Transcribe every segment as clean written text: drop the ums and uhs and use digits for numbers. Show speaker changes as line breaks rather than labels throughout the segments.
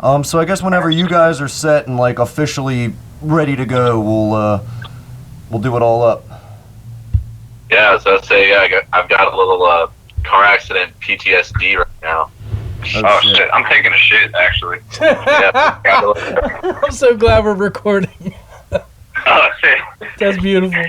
So I guess whenever you guys are set and like officially ready to go, we'll do it all up.
Yeah, so I'd say I've got a little car accident PTSD right now.
Oh shit. I'm taking a shit actually.
I'm so glad we're recording.
Oh shit.
That's beautiful.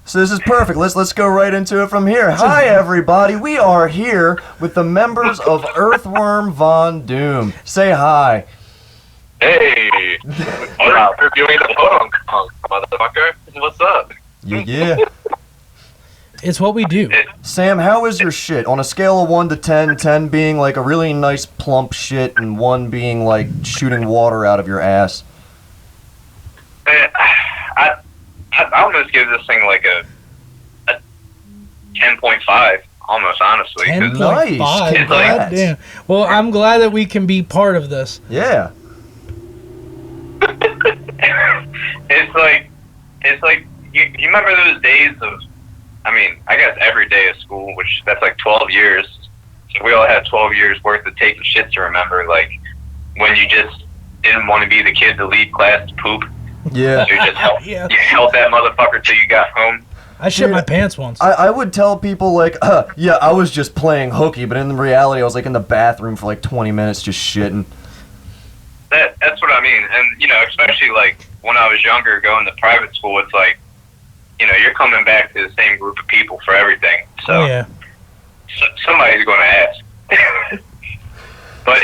So this is perfect. Let's go right into it from here. Hi everybody. We are here with the members of Earthworm Von Doom. Say hi.
Hey! We're reviewing the Podunk, motherfucker. What's up?
Yeah.
It's what we do.
Sam, how is your shit? On a scale of 1 to 10, 10 being like a really nice plump shit and 1 being like shooting water out of your ass.
I almost give this thing like a 10.5, almost honestly.
10.5.
Nice.
God damn. Well, I'm glad that we can be part of this.
Yeah.
It's like you remember those days of, I mean, I guess every day of school, which that's like 12 years. So we all had 12 years worth of taking shit to remember, like when you just didn't want to be the kid to leave class to poop.
Yeah.
So you just held,
Yeah.
you held that motherfucker till you got home.
I shit my pants once.
I would tell people like, yeah, I was just playing hooky, but in reality I was like in the bathroom for like 20 minutes just shitting.
That's what I mean. And, you know, especially like when I was younger going to private school, it's like, you know, you're coming back to the same group of people for everything. So,
Oh, yeah.
Somebody's going to ask. But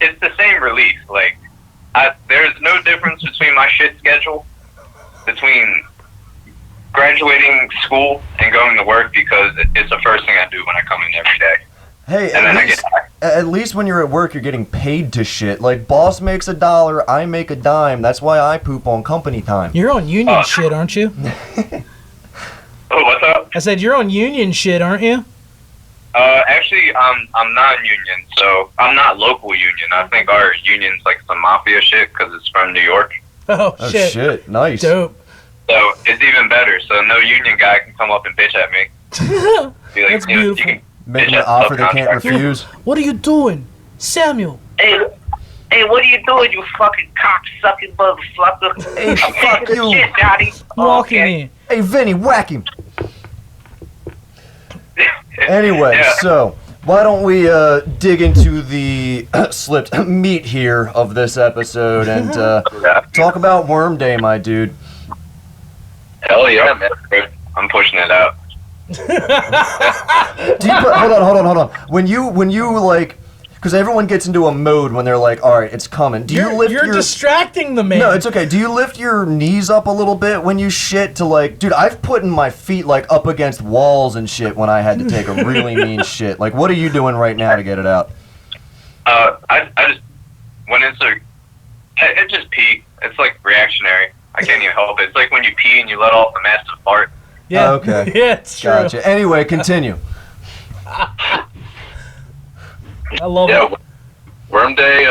it's the same relief. Like, there's no difference between my shit schedule between graduating school and going to work because it's the first thing I do when I come in every day.
Hey,
And then I get back.
at least when you're at work, you're getting paid to shit. Like, boss makes $1, I make a dime. That's why I poop on company time.
You're on union shit, aren't you?
Oh, what's up?
I said you're on union shit, aren't you?
Actually, I'm non-union, so I'm not local union. I think our union's like some mafia shit because it's from New York.
Oh,
Oh,
shit.
shit. Nice.
Dope.
So it's even better. So no union guy can come up and bitch at me. Be like,
That's
you know, you
beautiful.
can
Making
bitch
an
at the
offer they can't
subcontractor.
refuse.
What are you doing? Samuel.
Hey, what are you doing, you fucking cock-sucking motherfucker?
Hey, fuck you.
Shit, Daddy.
Walking in.
Hey, Vinny, whack him. Anyway,
Yeah.
so why don't we dig into the slipped meat here of this episode and talk about Worm Day, my dude.
Hell yeah, man. I'm pushing it out.
Hold on. When you like, because everyone gets into a mode when they're like, all right, it's coming. Do you lift
You're
your...
distracting the man.
No, it's okay. Do you lift your knees up a little bit when you shit to like, dude, I've put in my feet like up against walls and shit when I had to take a really mean shit. Like, what are you doing right now to get it out?
I just when it just pee. It's like reactionary. I can't even help it. It's like when you pee and you let off a massive fart.
Yeah.
Okay.
Yeah, it's true.
Gotcha. Anyway, continue.
I love
Yeah,
it.
Worm Day,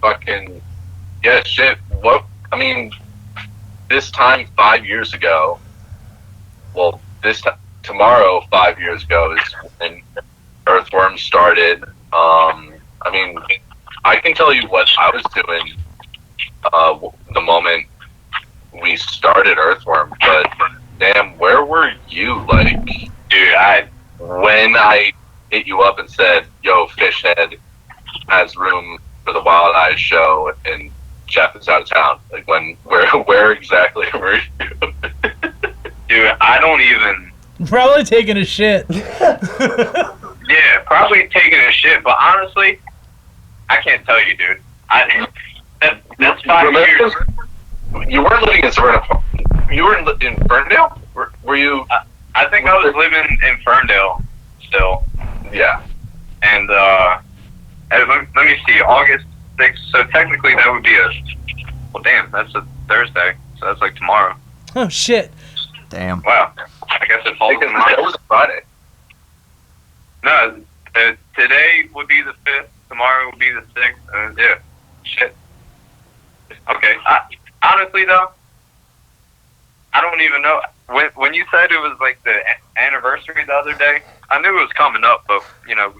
fucking, yeah, shit. What, I mean, this time 5 years ago, well, tomorrow 5 years ago is when Earthworm started. I mean, I can tell you what I was doing the moment we started Earthworm, but damn, where were you? Like,
Dude,
when I hit you up and said, yo, Fishhead has room for the Wild Eyes show and Jeff is out of town. Like, where exactly were you?
dude, I don't even.
Probably taking a shit.
Yeah, probably taking a shit, but honestly, I can't tell you, dude. That's 5 years.
You weren't living in Savannah. You were in Ferndale? Were you?
I think I was living in Ferndale still.
Yeah.
And let me see, August 6th. So technically that would be well, damn, that's a Thursday. So that's like tomorrow.
Oh, shit.
Damn.
Wow. I guess it falls
Because
in line.
it was a Friday.
No, today would be the 5th. Tomorrow would be the 6th. Yeah. Shit. Okay. Honestly, though, I don't even know. When you said it was like the anniversary the other day, I knew it was coming up, but you know,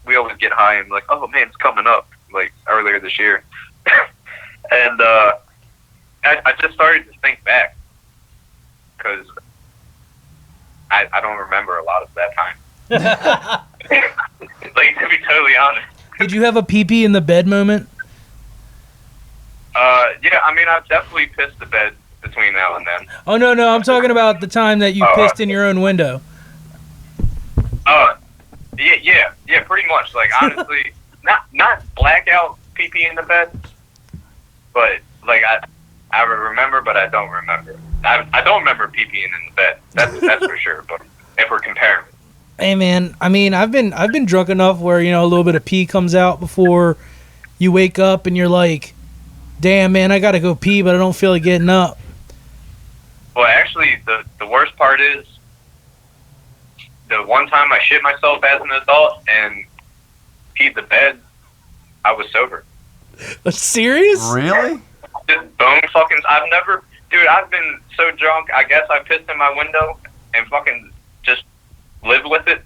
we always get high and like, oh man, it's coming up, like earlier this year. And I just started to think back because I don't remember a lot of that time. Like, to be totally honest.
Did you have a pee-pee in the bed moment?
Yeah, I mean, I've definitely pissed the bed between now and then.
Oh, no, I'm talking about the time that you pissed in your own window.
Yeah, pretty much. Like, honestly, not blackout pee-pee in the bed, but, like, I remember, but I don't remember. I don't remember pee-peeing in the bed. That's for sure, but if we're comparing.
Hey, man, I mean, I've been drunk enough where, you know, a little bit of pee comes out before you wake up and you're like, damn, man, I gotta go pee, but I don't feel like getting up.
Well, actually, the worst part is the one time I shit myself as an adult and peed the bed, I was sober.
Serious?
Really?
Just bone fucking. I've been so drunk, I guess I pissed in my window and fucking just lived with it.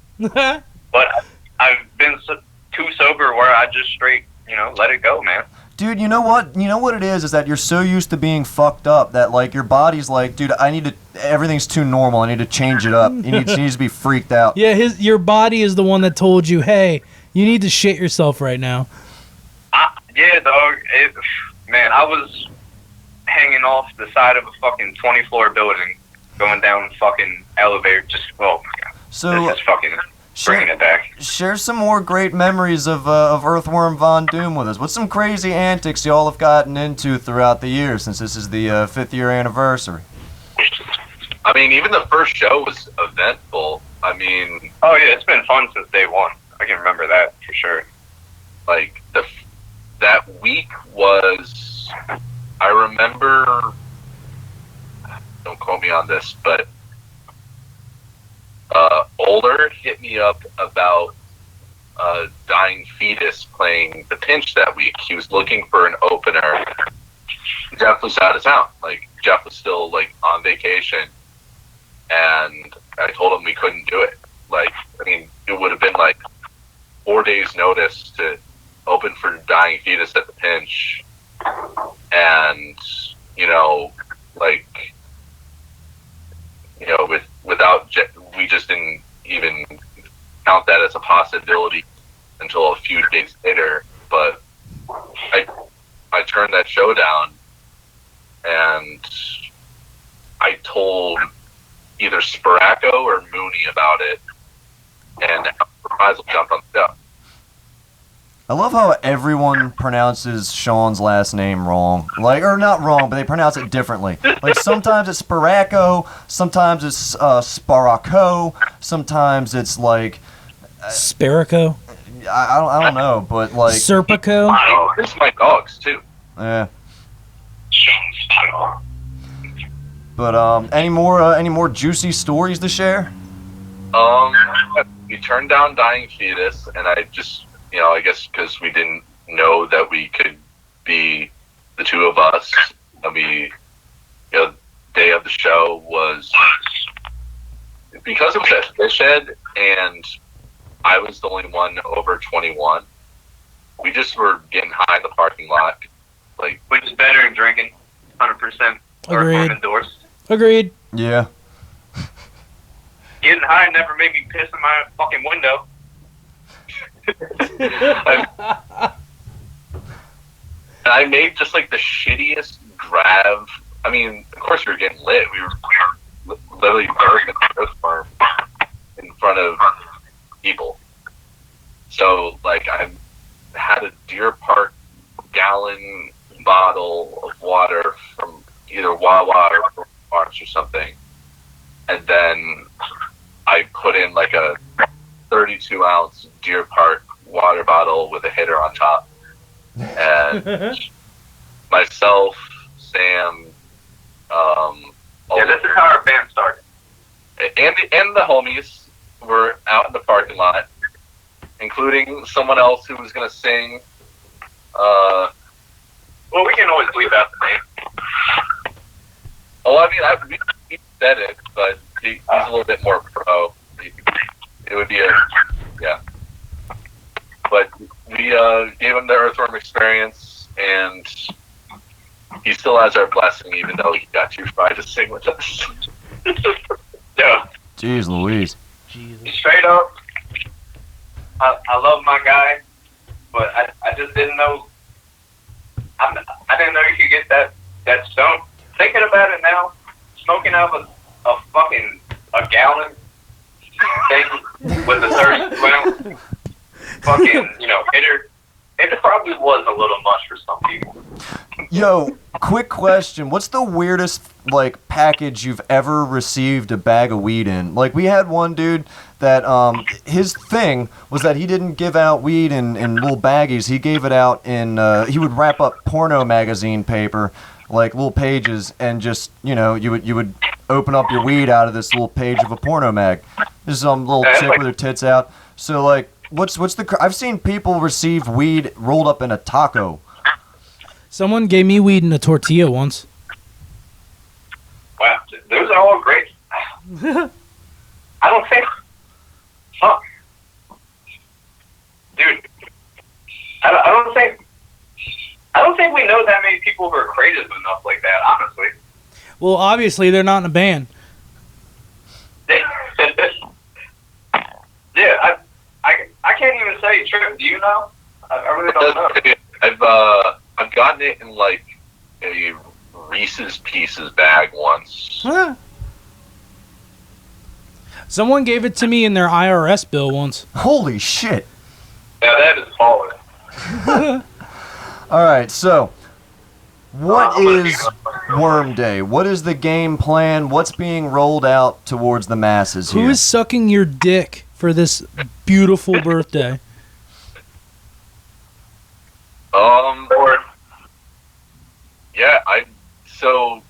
But I've been too sober where I just straight, you know, let it go, man.
Dude, you know what? You know what it is that you're so used to being fucked up that, like, your body's like, dude, everything's too normal. I need to change it up. It needs to be freaked out.
Yeah, your body is the one that told you, hey, you need to shit yourself right now.
Yeah, dog. Man, I was hanging off the side of a fucking 20-floor building, going down fucking elevator, oh my God.
So,
this is fucking bringing it back.
Share some more great memories of Earthworm Von Doom with us. What's some crazy antics y'all have gotten into throughout the year since this is the 5th year anniversary?
I mean, even the first show was eventful. I mean...
Oh, yeah, it's been fun since day one. I can remember that for sure.
Like, that week was... I remember... Don't quote me on this, but... Older hit me up about a dying fetus playing the pinch that week. He was looking for an opener. Jeff was out of town. Like, Jeff was still, like, on vacation. And I told him we couldn't do it. Like, I mean, it would have been, like, 4 days' notice to open for dying fetus at the pinch. And, you know, like, you know, we just didn't even count that as a possibility until a few days later. But I turned that show down, and I told either Sporacco or Mooney about it, and Reprisal jumped on the show.
I love how everyone pronounces Sean's last name wrong. Like, or not wrong, but they pronounce it differently. Like, sometimes it's Sporacco, sometimes it's Sporacco, sometimes it's like...
Sparaco?
I don't know, but like...
Serpico?
Oh, there's my dogs, too.
Yeah. But, any more juicy stories to share?
We turned down Dying Fetus, and I just... You know, I guess because we didn't know that we could be the two of us. The day of the show was because it was at Fish Head, and I was the only one over 21. We just were getting high in the parking lot, like,
which is better than drinking, 100%.
Agreed.
Endorsed.
Agreed.
Yeah.
Getting high never made me piss in my fucking window.
I made just like the shittiest grab. I mean, of course we were getting lit. We were literally burning the Earthworm in front of people. So like I had a Deer Park gallon bottle of water from either Wawa or Marks or something, and then I put in like a 32-ounce Deer Park water bottle with a hitter on top, and myself, Sam,
this is how our band started,
and the homies were out in the parking lot, including someone else who was going to sing. Well,
we can always leave out the name.
Oh, I mean, aesthetic, but he's a little bit more pro. It would be yeah. But we gave him the Earthworm experience, and he still has our blessing, even though he got too fried to sing with us.
Yeah.
Jeez Louise.
Jesus.
Straight up, I love my guy, but I just didn't know. I didn't know you could get that stone. Thinking about it now, smoking out of a fucking a gallon thing with a 32 ounce fucking hitter. It probably was a little much for some people.
Yo, quick question. What's the weirdest, like, package you've ever received a bag of weed in? Like, we had one dude that, his thing was that he didn't give out weed in little baggies. He gave it out in, he would wrap up porno magazine paper, like little pages, and just, you would open up your weed out of this little page of a porno mag. This is some little chick with her tits out. So, like, what's the, I've seen people receive weed rolled up in a taco.
Someone gave me weed in a tortilla once.
Wow, those are all great. I don't think, fuck, dude. I don't think we know that many people who are creative enough like that. Honestly.
Well, obviously they're not in a band.
Yeah, I can't even say. Trip, do you know? I really don't know.
I've gotten it in like a Reese's Pieces bag once.
Huh. Someone gave it to me in their IRS bill once.
Holy shit.
Yeah, that is falling.
All right, so what is Worm Day? What is the game plan? What's being rolled out towards the masses here?
Who is sucking your dick for this beautiful birthday?
Yeah, so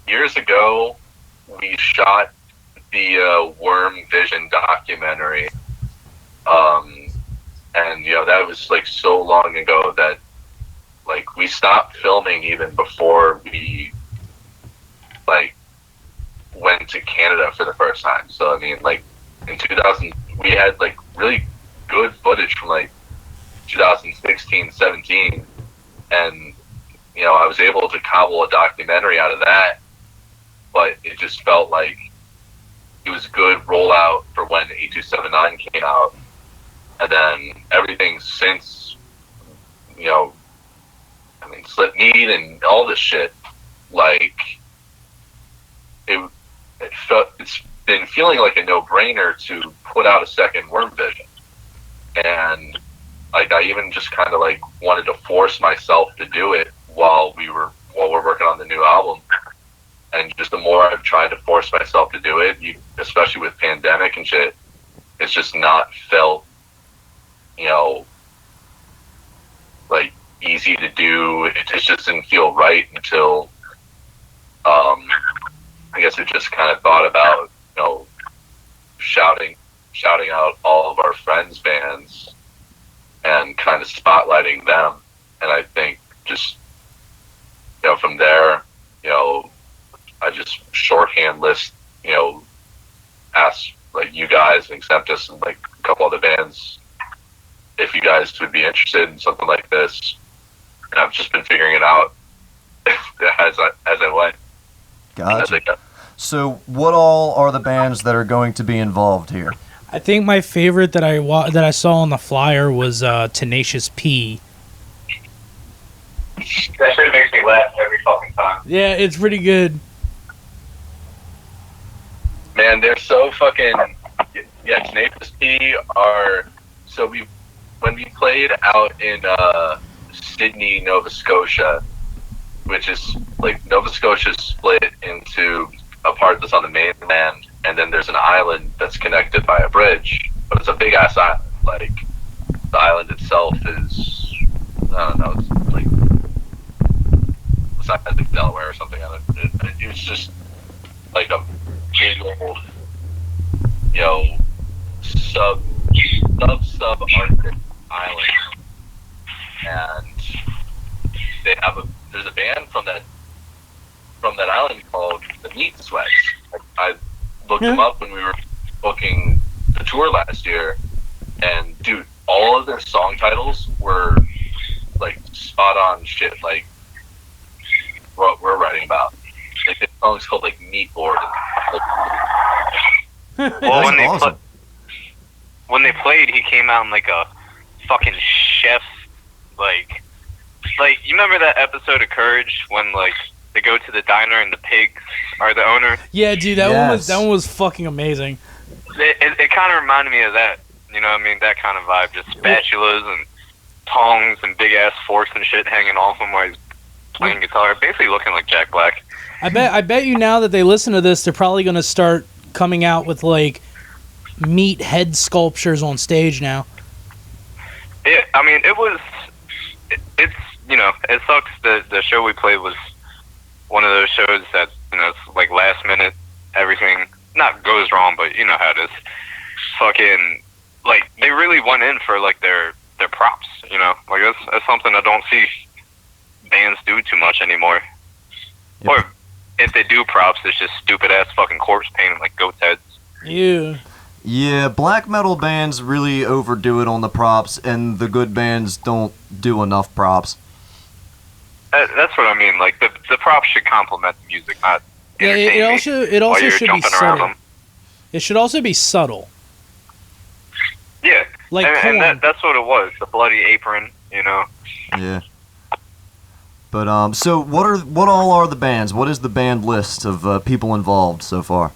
years ago, we shot the Worm Vision documentary. And, that was, like, so long ago that, like, we stopped filming even before we, like, went to Canada for the first time. So, I mean, like, in 2000, we had, like, really good footage from, like, 2016, 17. And, I was able to cobble a documentary out of that. But it just felt like it was a good rollout for when 8279 came out. And then everything since, Slip Meat and all this shit, like, it's been feeling like a no-brainer to put out a second Worm Vision. And, like, I even just kind of, like, wanted to force myself to do it while we're working on the new album. And just the more I've tried to force myself to do it, especially with pandemic and shit, it's just not felt, like, easy to do. It just didn't feel right until, I guess I just kind of thought about, shouting out all of our friends' bands and kind of spotlighting them. And I think just, from there, I just shorthand list, ask, like, you guys and Exemptus and, like, a couple other bands if you guys would be interested in something like this. And I've just been figuring it out as I went.
Gotcha. So what all are the bands that are going to be involved here?
I think my favorite that I saw on the flyer was Tenacious P.
That shit makes me laugh every fucking time.
Yeah, it's pretty good.
Man, they're so fucking... Yeah, Tenacious P are... So when we played out in Sydney, Nova Scotia, which is, like, Nova Scotia is split into a part that's on the mainland, and then there's an island that's connected by a bridge, but it's a big-ass island. Like, the island itself is... I don't know, it's like... It's not like Delaware or something. It's just like a big old, sub-Arctic island. And there's a band from that island called the Meat Sweats. I looked them up when we were booking the tour last year, and dude, all of their song titles were like spot on shit, like what we're writing about. Like the song's called like Meat Board.
Well,
awesome.
when they played, he came out in like a fucking chef, like you remember that episode of Courage when like they go to the diner and the pigs are the owner?
Yeah, dude, that one was fucking amazing.
It kind of reminded me of that. You know what I mean? That kind of vibe, just spatulas and tongs and big ass forks and shit hanging off him while he's playing guitar, basically looking like Jack Black.
I bet you now that they listen to this, they're probably gonna start coming out with like meat head sculptures on stage now.
I mean, it's you know, it sucks. The show we played was one of those shows that, you know, it's like last minute, everything not goes wrong, but you know how it is. Fucking, like, they really went in for like their props, you know, like that's something I don't see bands do too much anymore.
Yep.
Or if they do props, it's just stupid ass fucking corpse paint like goat's heads.
Yeah.
Yeah, black metal bands really overdo it on the props, and the good bands don't do enough props.
That's what I mean. Like the props should complement the music, not
Yeah,
entertain
it
while
also
you're
should be
jumping around
subtle.
them.
It should also be subtle.
Yeah,
Like
and
corn.
that's what it was. The bloody apron, you know.
Yeah. But so what all are the bands? What is the band list of people involved so far?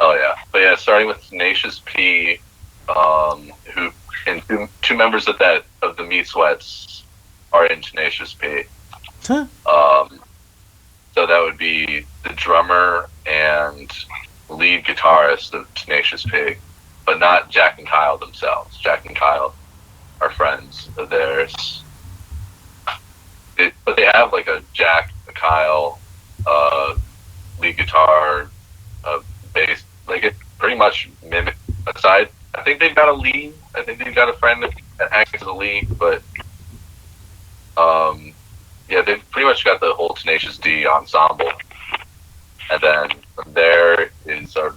Oh yeah, but yeah, starting with Tenacious P, who and two members of the Meat Sweats are in Tenacious P.
Huh.
So that would be the drummer and lead guitarist of Tenacious P, but not Jack and Kyle themselves. Jack and Kyle are friends of theirs. But they have like a Jack, a Kyle, lead guitar, bass. Like it pretty much mimic. Aside, I think they've got a lead. I think they've got a friend that acts as a lead, but yeah, they've pretty much got the whole Tenacious D ensemble. And then from there is our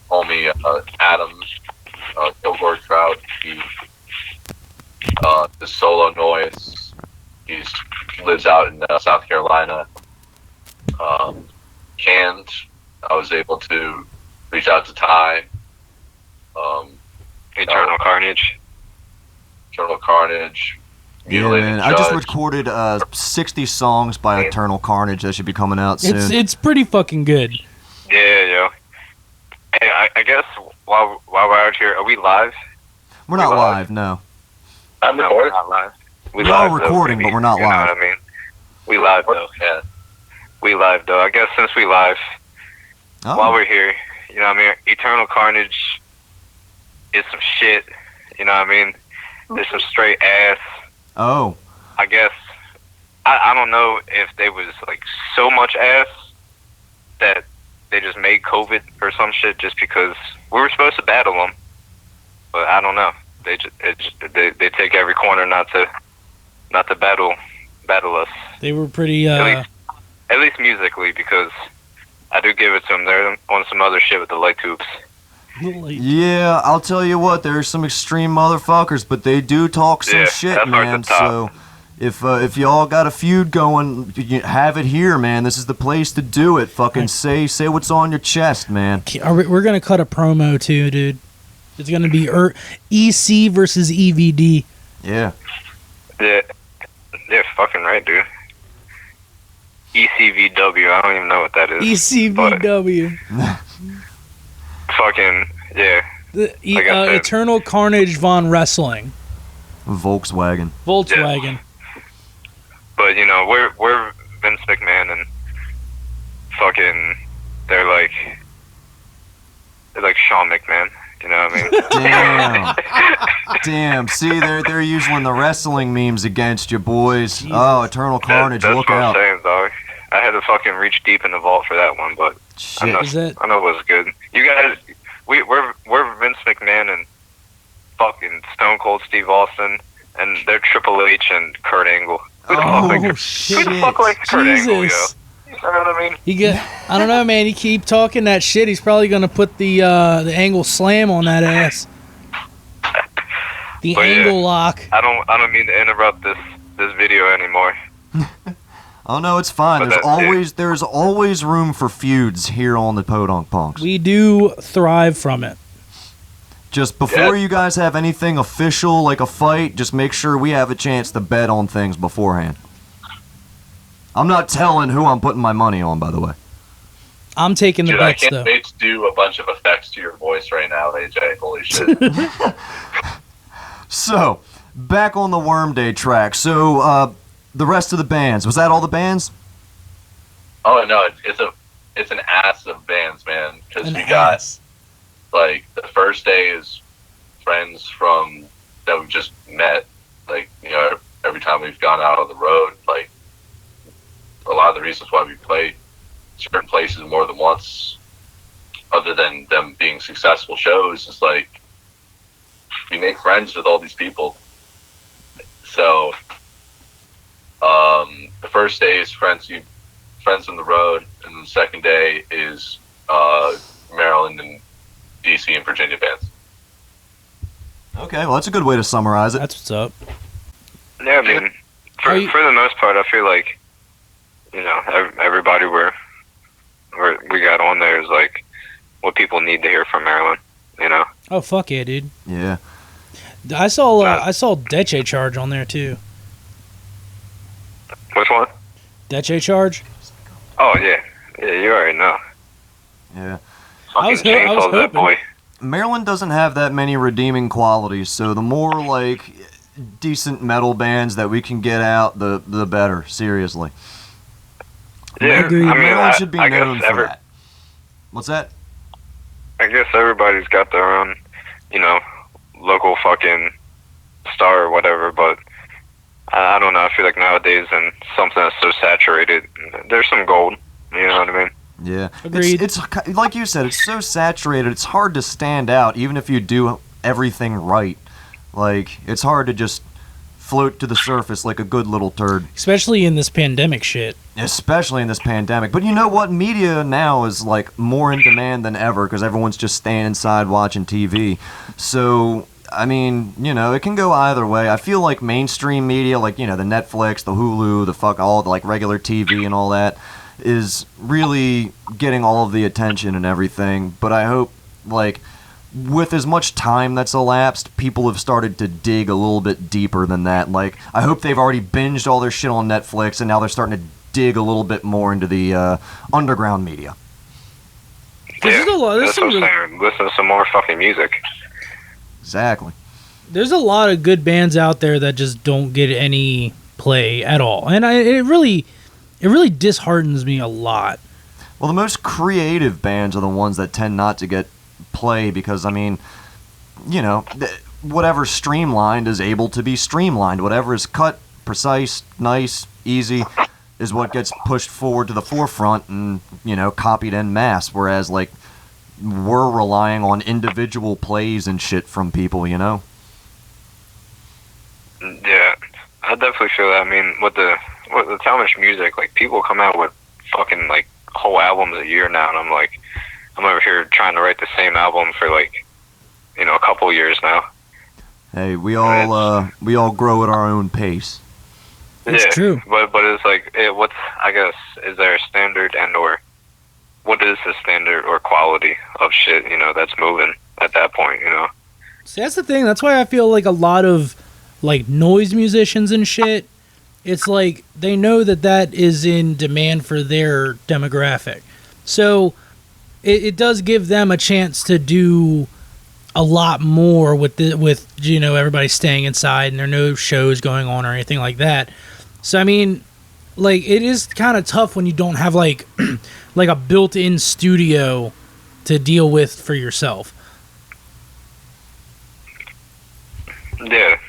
homie Adam Kilgore Trout. He the solo noise. He lives out in South Carolina. Canned. I was able to reach out to Ty.
Eternal Carnage.
Eternal Carnage.
Yeah,
Mutilated
man. I just
Judge.
recorded 60 songs by Eternal Carnage that should be coming out soon.
It's pretty fucking good.
Yeah, yo. Hey, I guess while we're out here, are we live?
We're not
we live?
live, no.
I'm
No, we're
recording.
not live.
We
live,
are
though,
recording,
baby.
but we're not
You know
live.
what I mean? We live though.
Yeah.
We live though. I guess since we live, while
Oh,
we're here, you know what I mean? Eternal Carnage is some shit. You know what I mean? There's some straight ass.
oh.
I guess I don't know if they was like so much ass that they just made COVID or some shit just because we were supposed to battle them, but I don't know. They they take every corner not to battle us.
They were pretty.
At least musically, because I do give it to them. They're on some other shit with the light tubes.
Yeah, I'll tell you what, there's some extreme motherfuckers, but they do talk some
Yeah,
shit,
that's hard to
man.
top.
So if y'all got a feud going, you have it here, man. This is the place to do it. Fucking say what's on your chest, man.
We're gonna cut a promo too, dude. It's gonna be EC versus EVD.
Yeah.
Yeah, fucking right, dude. ECVW, I don't even know what that is.
ECVW.
Fucking, yeah. Like I said.
Eternal Carnage Von Wrestling.
Volkswagen.
Volkswagen.
But, you know, we're Vince McMahon and fucking, they're like Sean McMahon. You know what I mean?
Damn. See, they're using the wrestling memes against you, boys.
Jesus.
Oh, Eternal Carnage,
that's
look
what
out.
I'm saying, dog. I had to fucking reach deep in the vault for that one, but I know,
Shit.
I know it was good. You guys, we're Vince McMahon and fucking Stone Cold Steve Austin, and they're Triple H and Kurt Angle. Who the fuck
Oh,
likes,
shit.
who the fuck likes Kurt Angle, yo?
Jesus.
You know what I mean?
I don't know, man. You keep talking that shit. He's probably gonna put the angle slam on that ass. The
But
angle
yeah.
lock.
I don't mean to interrupt this video anymore.
Oh no, it's fine.
But
There's always room for feuds here on the Podunk Punks.
We do thrive from it.
Just before you guys have anything official like a fight, just make sure we have a chance to bet on things beforehand. I'm not telling who I'm putting my money on, by the way.
I'm taking the
Dude, I
bets
can't
though.
wait to do a bunch of effects to your voice right now, AJ. Holy shit.
So, back on the Worm Day track. So, the rest of the bands, was that all the bands?
Oh no, it's an ass of bands, man. Because we got like the first day is friends from that we just met. Like, you know, every time we've gone out on the road, like a lot of the reasons why we play certain places more than once, other than them being successful shows, is like we make friends with all these people. So the first day is friends on the road, and the second day is Maryland and DC and Virginia bands.
Okay, well, that's a good way to summarize it.
That's what's up.
Yeah, I mean, for the most part, I feel like, you know, everybody we got on there is like what people need to hear from Maryland, you know.
Oh fuck yeah, dude.
Yeah.
I saw Deche Charge on there too.
Which one?
Deche Charge.
Oh yeah, you already know.
Yeah.
I was
Fucking chainsaw that
hoping.
boy.
Maryland doesn't have that many redeeming qualities, so the more, like, decent metal bands that we can get out, the better, seriously.
Yeah,
Agreed.
I mean,
Maryland should be
I
known
guess
for that. What's that?
I guess everybody's got their own, you know, local fucking star or whatever, but I don't know. I feel like nowadays, and something that's so saturated, there's some gold. You know what I mean?
Yeah.
Agreed.
It's like you said, it's so saturated, it's hard to stand out, even if you do everything right. Like, it's hard to just float to the surface like a good little turd.
Especially in this pandemic shit.
Especially in this pandemic. But you know what? Media now is, like, more in demand than ever because everyone's just staying inside watching TV. So, I mean, you know, it can go either way. I feel like mainstream media, like, you know, the Netflix, the Hulu, all the, like, regular TV and all that, is really getting all of the attention and everything. But I hope, like, with as much time that's elapsed, people have started to dig a little bit deeper than that. Like, I hope they've already binged all their shit on Netflix, and now they're starting to dig a little bit more into the underground media.
There's a lot.
That's what I'm saying. Listen to some more fucking music.
Exactly.
There's a lot of good bands out there that just don't get any play at all, and it really disheartens me a lot.
Well, the most creative bands are the ones that tend not to get play because, I mean, you know, whatever's streamlined is able to be streamlined. Whatever is cut, precise, nice, easy is what gets pushed forward to the forefront and, you know, copied en masse. Whereas, like, we're relying on individual plays and shit from people, you know?
Yeah, I definitely feel that. I mean, with how much music, like, people come out with fucking, like, whole albums a year now, and I'm like, I'm over here trying to write the same album for, like, you know, a couple years now.
Hey, we all grow at our own pace.
It's true.
But it's like, I guess, is there a standard or what is the standard or quality of shit, you know, that's moving at that point, you know?
See, that's the thing. That's why I feel like a lot of, like, noise musicians and shit, it's like they know that is in demand for their demographic. So it does give them a chance to do a lot more with you know, everybody staying inside and there are no shows going on or anything like that. So I mean, like, it is kind of tough when you don't have like like a built-in studio to deal with for yourself.
Yeah,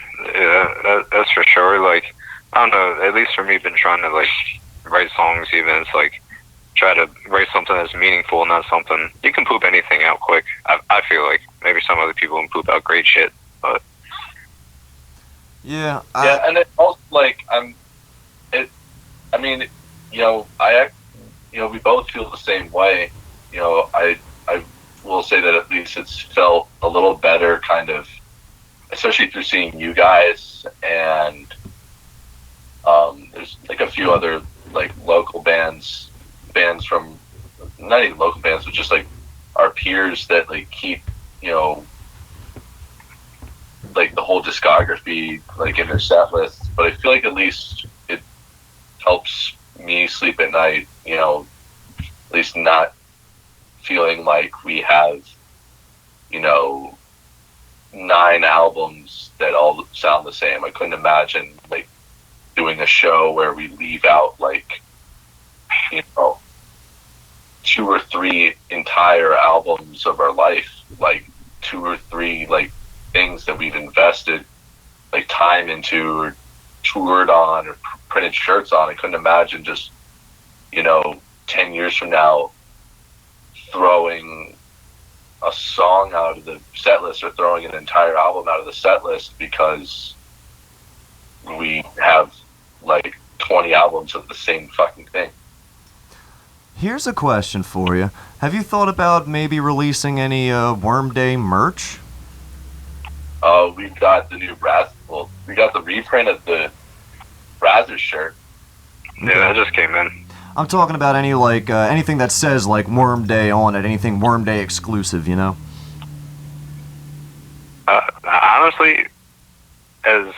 that's for sure. Like, I don't know, at least for me, been trying to, like, write songs even. It's like, try to write something that's meaningful, not something, you can poop anything out quick. I feel like maybe some other people can poop out great shit, but
Yeah.
And it also, like, I mean, you know, we both feel the same way. I will say that at least it's felt a little better, kind of, especially through seeing you guys, and there's like a few other like local bands from, not even local bands, but just like our peers that like keep, like the whole discography like in their set list. But I feel like at least it helps me sleep at night, at least not feeling like we have, 9 albums that all sound the same. I couldn't imagine like doing a show where we leave out like, 2 or 3 entire albums of our life, like 2 or 3 like things that we've invested like time into or toured on or printed shirts on. I couldn't imagine just 10 years from now throwing a song out of the set list or throwing an entire album out of the set list because we have like 20 albums of the same fucking thing.
Here's a question for you. Have you thought about maybe releasing any Worm Day merch?
We've got the new we got the reprint of the Brazzers shirt.
Yeah, that just came in.
I'm talking about any like anything that says like Worm Day on it, anything Worm Day exclusive,
Honestly, as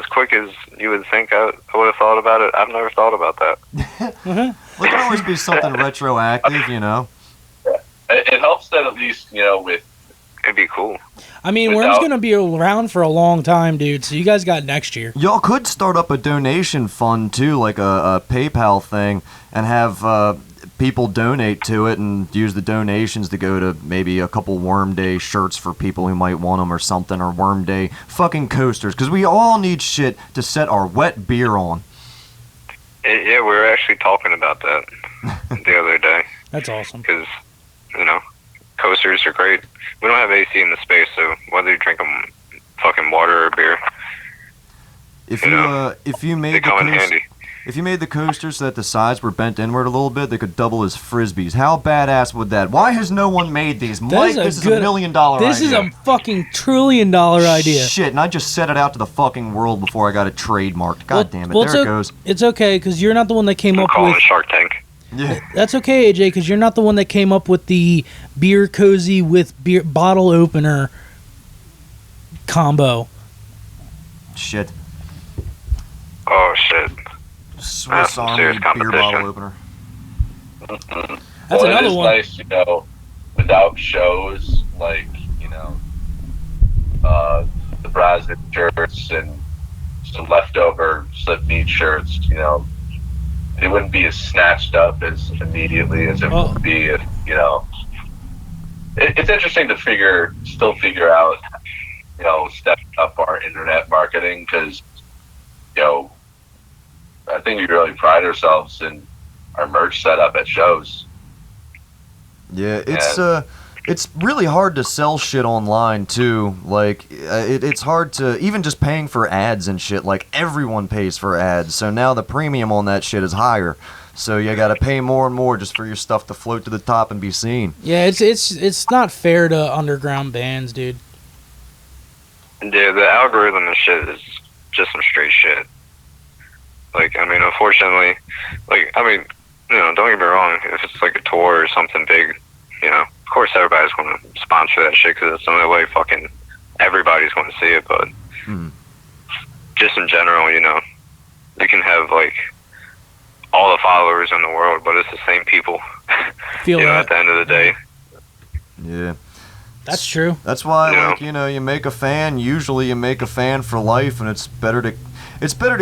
quick as you would think I would have thought about it, I've never thought about that.
Well, it can always be something retroactive,
It helps that at least, with...
It'd be cool.
I mean, Worm's going to be around for a long time, dude, so you guys got next year.
Y'all could start up a donation fund, too, like a PayPal thing, and have people donate to it and use the donations to go to maybe a couple Worm Day shirts for people who might want them or something, or Worm Day fucking coasters, because we all need shit to set our wet beer on.
Yeah, we were actually talking about that the other day.
That's awesome.
Because, coasters are great. We don't have AC in the space, so whether you drink them fucking water or beer,
if you made
they come in handy.
If you made the coasters so that the sides were bent inward a little bit, they could double as frisbees. How badass would that? Why has no one made these? Mike, this is a $1 million idea.
This is a fucking $1 trillion idea.
Shit, and I just set it out to the fucking world before I got it trademarked. God damn it, there it goes.
It's okay, because you're not the one that came up with...
Shark Tank.
Yeah.
That's okay, AJ, because you're not the one that came up with the beer cozy with beer bottle opener combo.
Shit.
Oh, shit.
Swiss Army beer bottle opener.
That's another one.
Nice, without shows like the Brazzers shirts and some leftover slip meat shirts. It wouldn't be as snatched up as immediately as it would be if It's interesting to still figure out, step up our internet marketing because, I think we really pride ourselves in our merch setup at shows.
Yeah, it's really hard to sell shit online too. Like it's hard to even just paying for ads and shit. Like everyone pays for ads, so now the premium on that shit is higher. So you got to pay more and more just for your stuff to float to the top and be seen.
Yeah, it's not fair to underground bands, dude.
Yeah, the algorithm and shit is just some straight shit. Like, I mean, unfortunately, don't get me wrong, if it's like a tour or something big, of course everybody's going to sponsor that shit because it's the only way fucking everybody's going to see it, but just in general, you can have, like, all the followers in the world, but it's the same people,
Feel that.
at the end of the day.
Yeah.
That's true.
That's why, you make a fan, usually you make a fan for life, and it's better to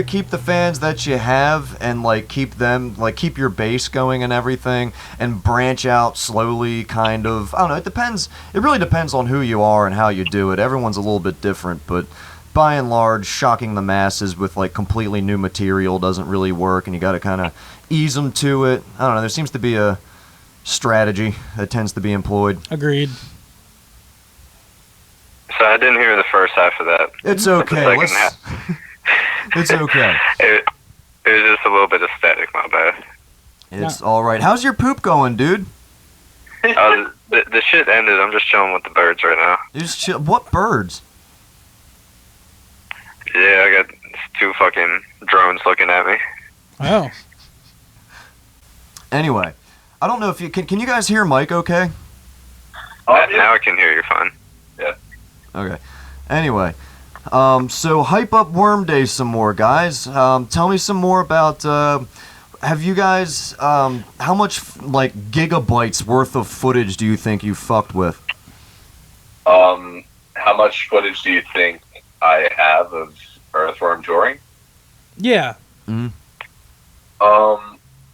keep the fans that you have and keep your base going and everything and branch out slowly, kind of. I don't know, it really depends on who you are and how you do it. Everyone's a little bit different, but by and large, shocking the masses with completely new material doesn't really work, and you got to kind of ease them to it. I don't know, there seems to be a strategy that tends to be employed.
Agreed.
So I didn't hear the first half of that.
It's okay. It's okay.
It was just a little bit of static, my bad.
It's all right. How's your poop going, dude?
The shit ended. I'm just chilling with the birds right now.
You just chill. What birds?
Yeah, I got 2 fucking drones looking at me.
Oh.
Anyway, I don't know if you can you guys hear Mike okay?
Now I can hear you fine.
Okay. Anyway, so hype up Worm Day some more, guys. Tell me some more about, have you guys, how much, like, gigabytes worth of footage do you think you fucked with?
How much footage do you think I have of Earthworm touring?
Yeah.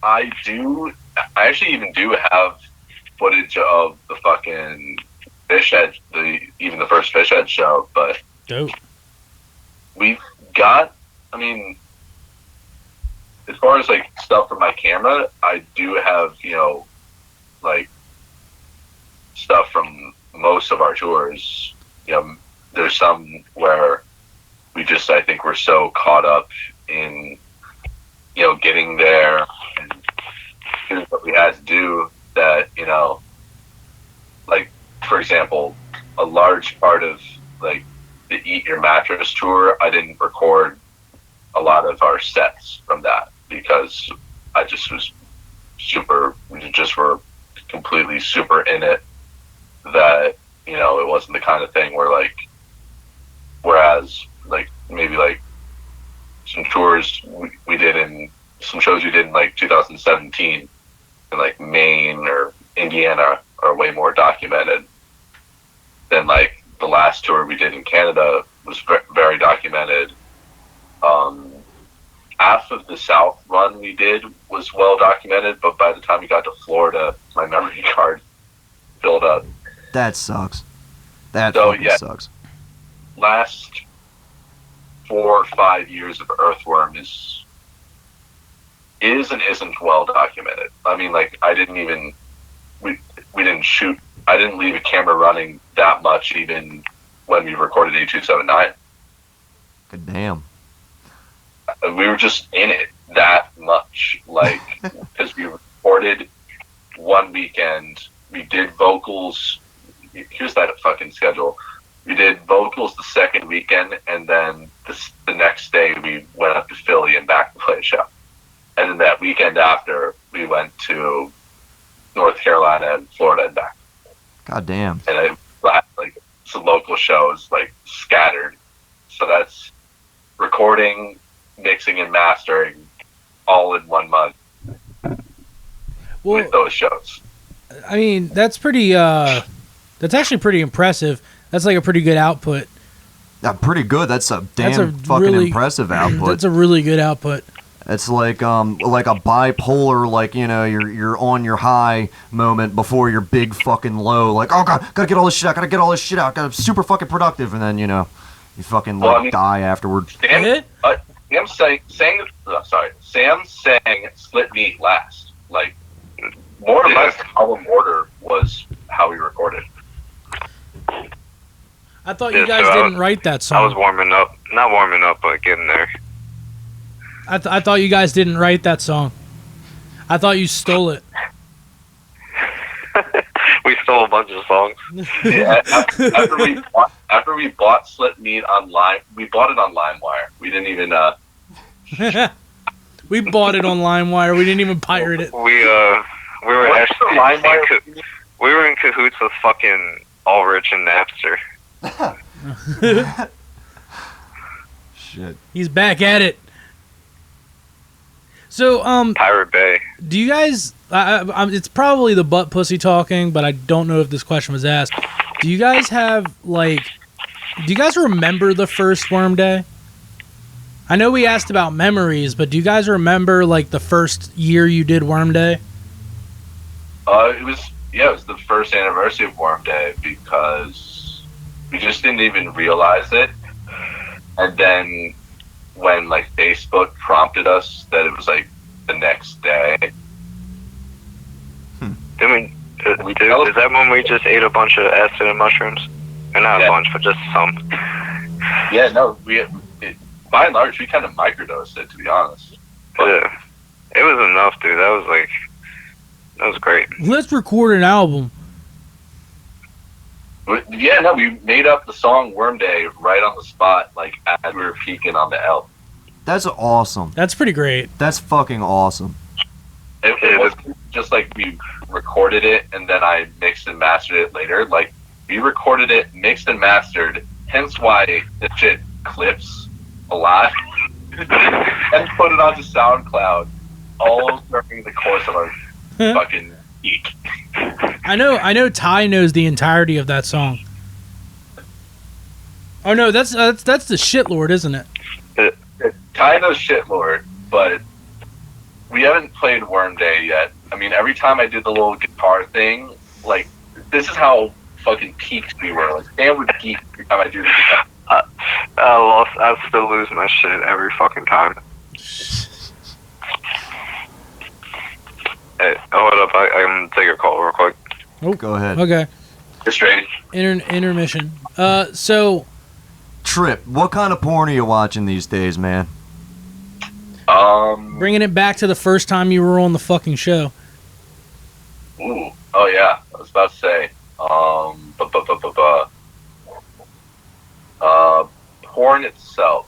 I actually even do have footage of the fucking Fish Head, even the first Fish Head show, but
Dope.
we've got, I mean, as far as like stuff from my camera, I do have, like stuff from most of our tours. There's some where I think we're so caught up in, getting there and doing what we had to do that, like, for example, a large part of like the Eat Your Mattress tour, I didn't record a lot of our sets from that because I just was we just were completely super in it that, it wasn't the kind of thing where like, whereas like maybe like some tours we did in some shows we did in like 2017 in like Maine or Indiana are way more documented than like the last tour we did in Canada was very documented. Half of the South run we did was well documented, but by the time we got to Florida, my memory card filled up.
That sucks. That
So,
fucking
yeah.
sucks.
Last 4 or 5 years of Earthworm is and isn't well documented. I mean, like, we didn't shoot, I didn't leave a camera running that much even when we recorded 8279.
Good damn.
We were just in it that much, like, because we recorded one weekend, we did vocals, here's that fucking schedule, we did vocals the second weekend, and then the next day we went up to Philly and back to play a show. And then that weekend after, we went to North Carolina and Florida and back.
God damn.
And I like some local shows, like, scattered. So that's recording, mixing, and mastering all in 1 month
Well,
with those shows.
I mean, that's pretty, that's actually pretty impressive. That's like a pretty good output.
Pretty good. That's a damn
That's a
fucking
really-
impressive output.
That's a really good output.
It's like a bipolar, like, you're on your high moment before your big fucking low. Like, oh god, gotta get all this shit out, gotta super fucking productive, and then you fucking die afterward.
Sam sang Split Meat last. Like, more or less album order was how we recorded.
I thought you guys didn't write that song.
I was warming up. Not warming up, but getting there.
I thought you guys didn't write that song. I thought you stole it.
We stole a bunch of songs.
Yeah, after we bought Split Meat online, we bought it on LimeWire. We didn't even
We bought it on LimeWire. We didn't even pirate it.
We were
What's
actually
the LimeWire?
we were in cahoots with fucking Ulrich and Napster.
Shit.
He's back at it. So,
Pirate Bay.
do you guys? It's probably the butt pussy talking, but I don't know if this question was asked. Do you guys have like? Do you guys remember the first Worm Day? I know we asked about memories, but do you guys remember like the first year you did Worm Day?
it was the first anniversary of Worm Day because we just didn't even realize it, and then when like Facebook prompted us that it was like the next day.
Is that when we just ate a bunch of acid and mushrooms? Or not a bunch, but just some.
Yeah, no, by and large we kind of microdosed it, to be honest. But
Yeah. It was enough, dude. That was like That was great.
Let's record an album.
Yeah, no, we made up the song Worm Day right on the spot, like as we were peeking on the L.
That's awesome.
That's pretty great.
That's fucking awesome.
It was just like we recorded it and then I mixed and mastered it later. Like, we recorded it, mixed and mastered, hence why this shit clips a lot. And put it onto SoundCloud all during the course of our fucking week.
I know Ty knows the entirety of that song. Oh no, that's the Shitlord, isn't it?
Ty knows shit, Lord, but we haven't played Worm Day yet. I mean, every time I do the little guitar thing, like, this is how fucking peaked we were. Like, Sam would geek every time I do the guitar.
I still lose my shit every fucking time. Hey, hold up, I'm gonna take a call real quick.
Oh,
Go ahead.
Okay.
You're straight.
Intermission. So
Trip, what kind of porn are you watching these days, man?
bringing it back to the first time you were on the fucking show.
Ooh. Oh, yeah. I was about to say. Porn itself.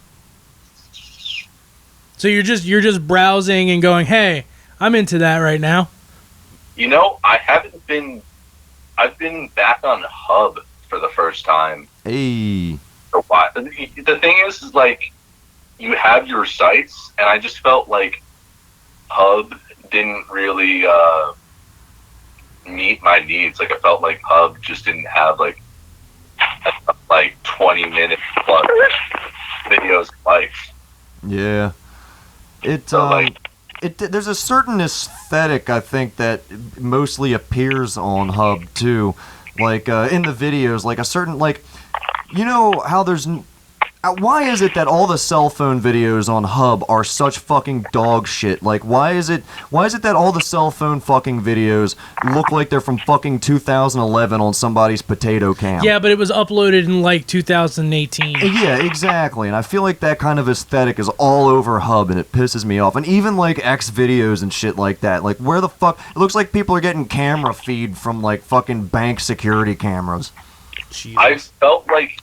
So you're just browsing and going, "Hey, I'm into that right now."
You know, I've been back on Hub for the first time.
Hey.
For a while. The thing is like, you have your sites, and I just felt like Hub didn't really meet my needs. Like, I felt like Hub just didn't have like 20-minute plus videos likes.
Yeah. There's a certain aesthetic, I think, that mostly appears on Hub too, like in the videos, like a certain, like, you know how there's why is it that all the cell phone videos on Hub are such fucking dog shit? Like, why is it that all the cell phone fucking videos look like they're from fucking 2011 on somebody's potato cam?
Yeah, but it was uploaded in like 2018.
Yeah, exactly. And I feel like that kind of aesthetic is all over Hub, and it pisses me off. And even like X videos and shit like that. Like, where the fuck? It looks like people are getting camera feed from like fucking bank security cameras.
Jesus.
I felt like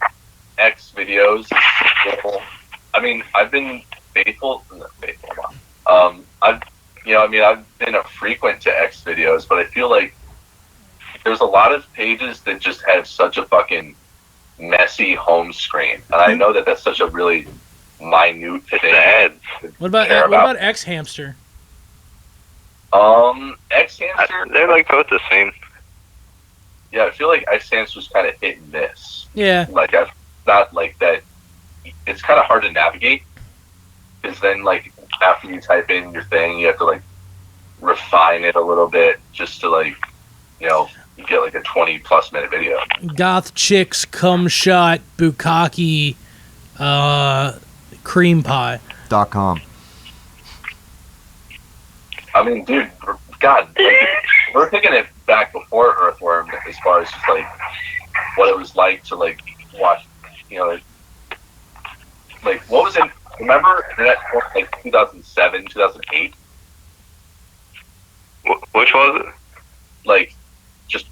X videos. I mean, I've been faithful. I've been a frequent to X videos, but I feel like there's a lot of pages that just have such a fucking messy home screen, and I know that that's such a really minute thing.
What about X Hamster?
X Hamster.
They're like both the same.
Yeah, I feel like X Hamster's kind of hit and miss.
Yeah.
Like, I've not like that. It's kind of hard to navigate, because then, like, after you type in your thing, you have to like refine it a little bit just to, like, you know, you get like a 20+ minute video.
Goth chicks, cum shot, bukkake, cream pie.
.com.
I mean, dude, God, like, we're taking it back before Earthworm as far as just like what it was like to like watch, you know, like what was it? Remember internet porn, like 2007, 2008?
Which was it?
Like, just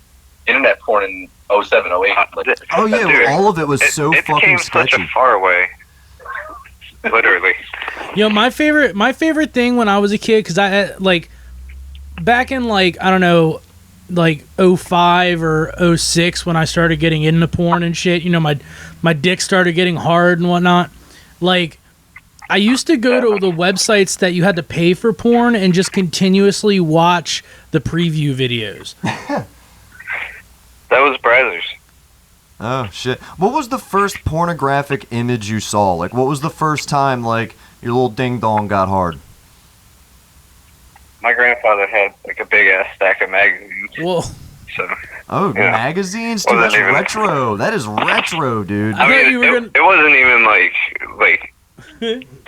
internet porn in 07, 08. Like,
Oh yeah,
Dude,
all of it was so
it
fucking
became such
sketchy.
a far away. Literally.
You know, my favorite thing when I was a kid, because I like back in like, I don't know, like 05 or 06 when I started getting into porn and shit. You know, my dick started getting hard and whatnot. Like, I used to go to the websites that you had to pay for porn and just continuously watch the preview videos.
That was Brazzers.
Oh shit! What was the first pornographic image you saw? Like, what was the first time like your little ding dong got hard?
My grandfather had like a big ass stack of magazines.
Whoa.
So
Oh,
Yeah.
magazines, dude.
Wasn't
That's
even-
retro. That is retro, dude.
I thought you were
it,
gonna-
it wasn't even like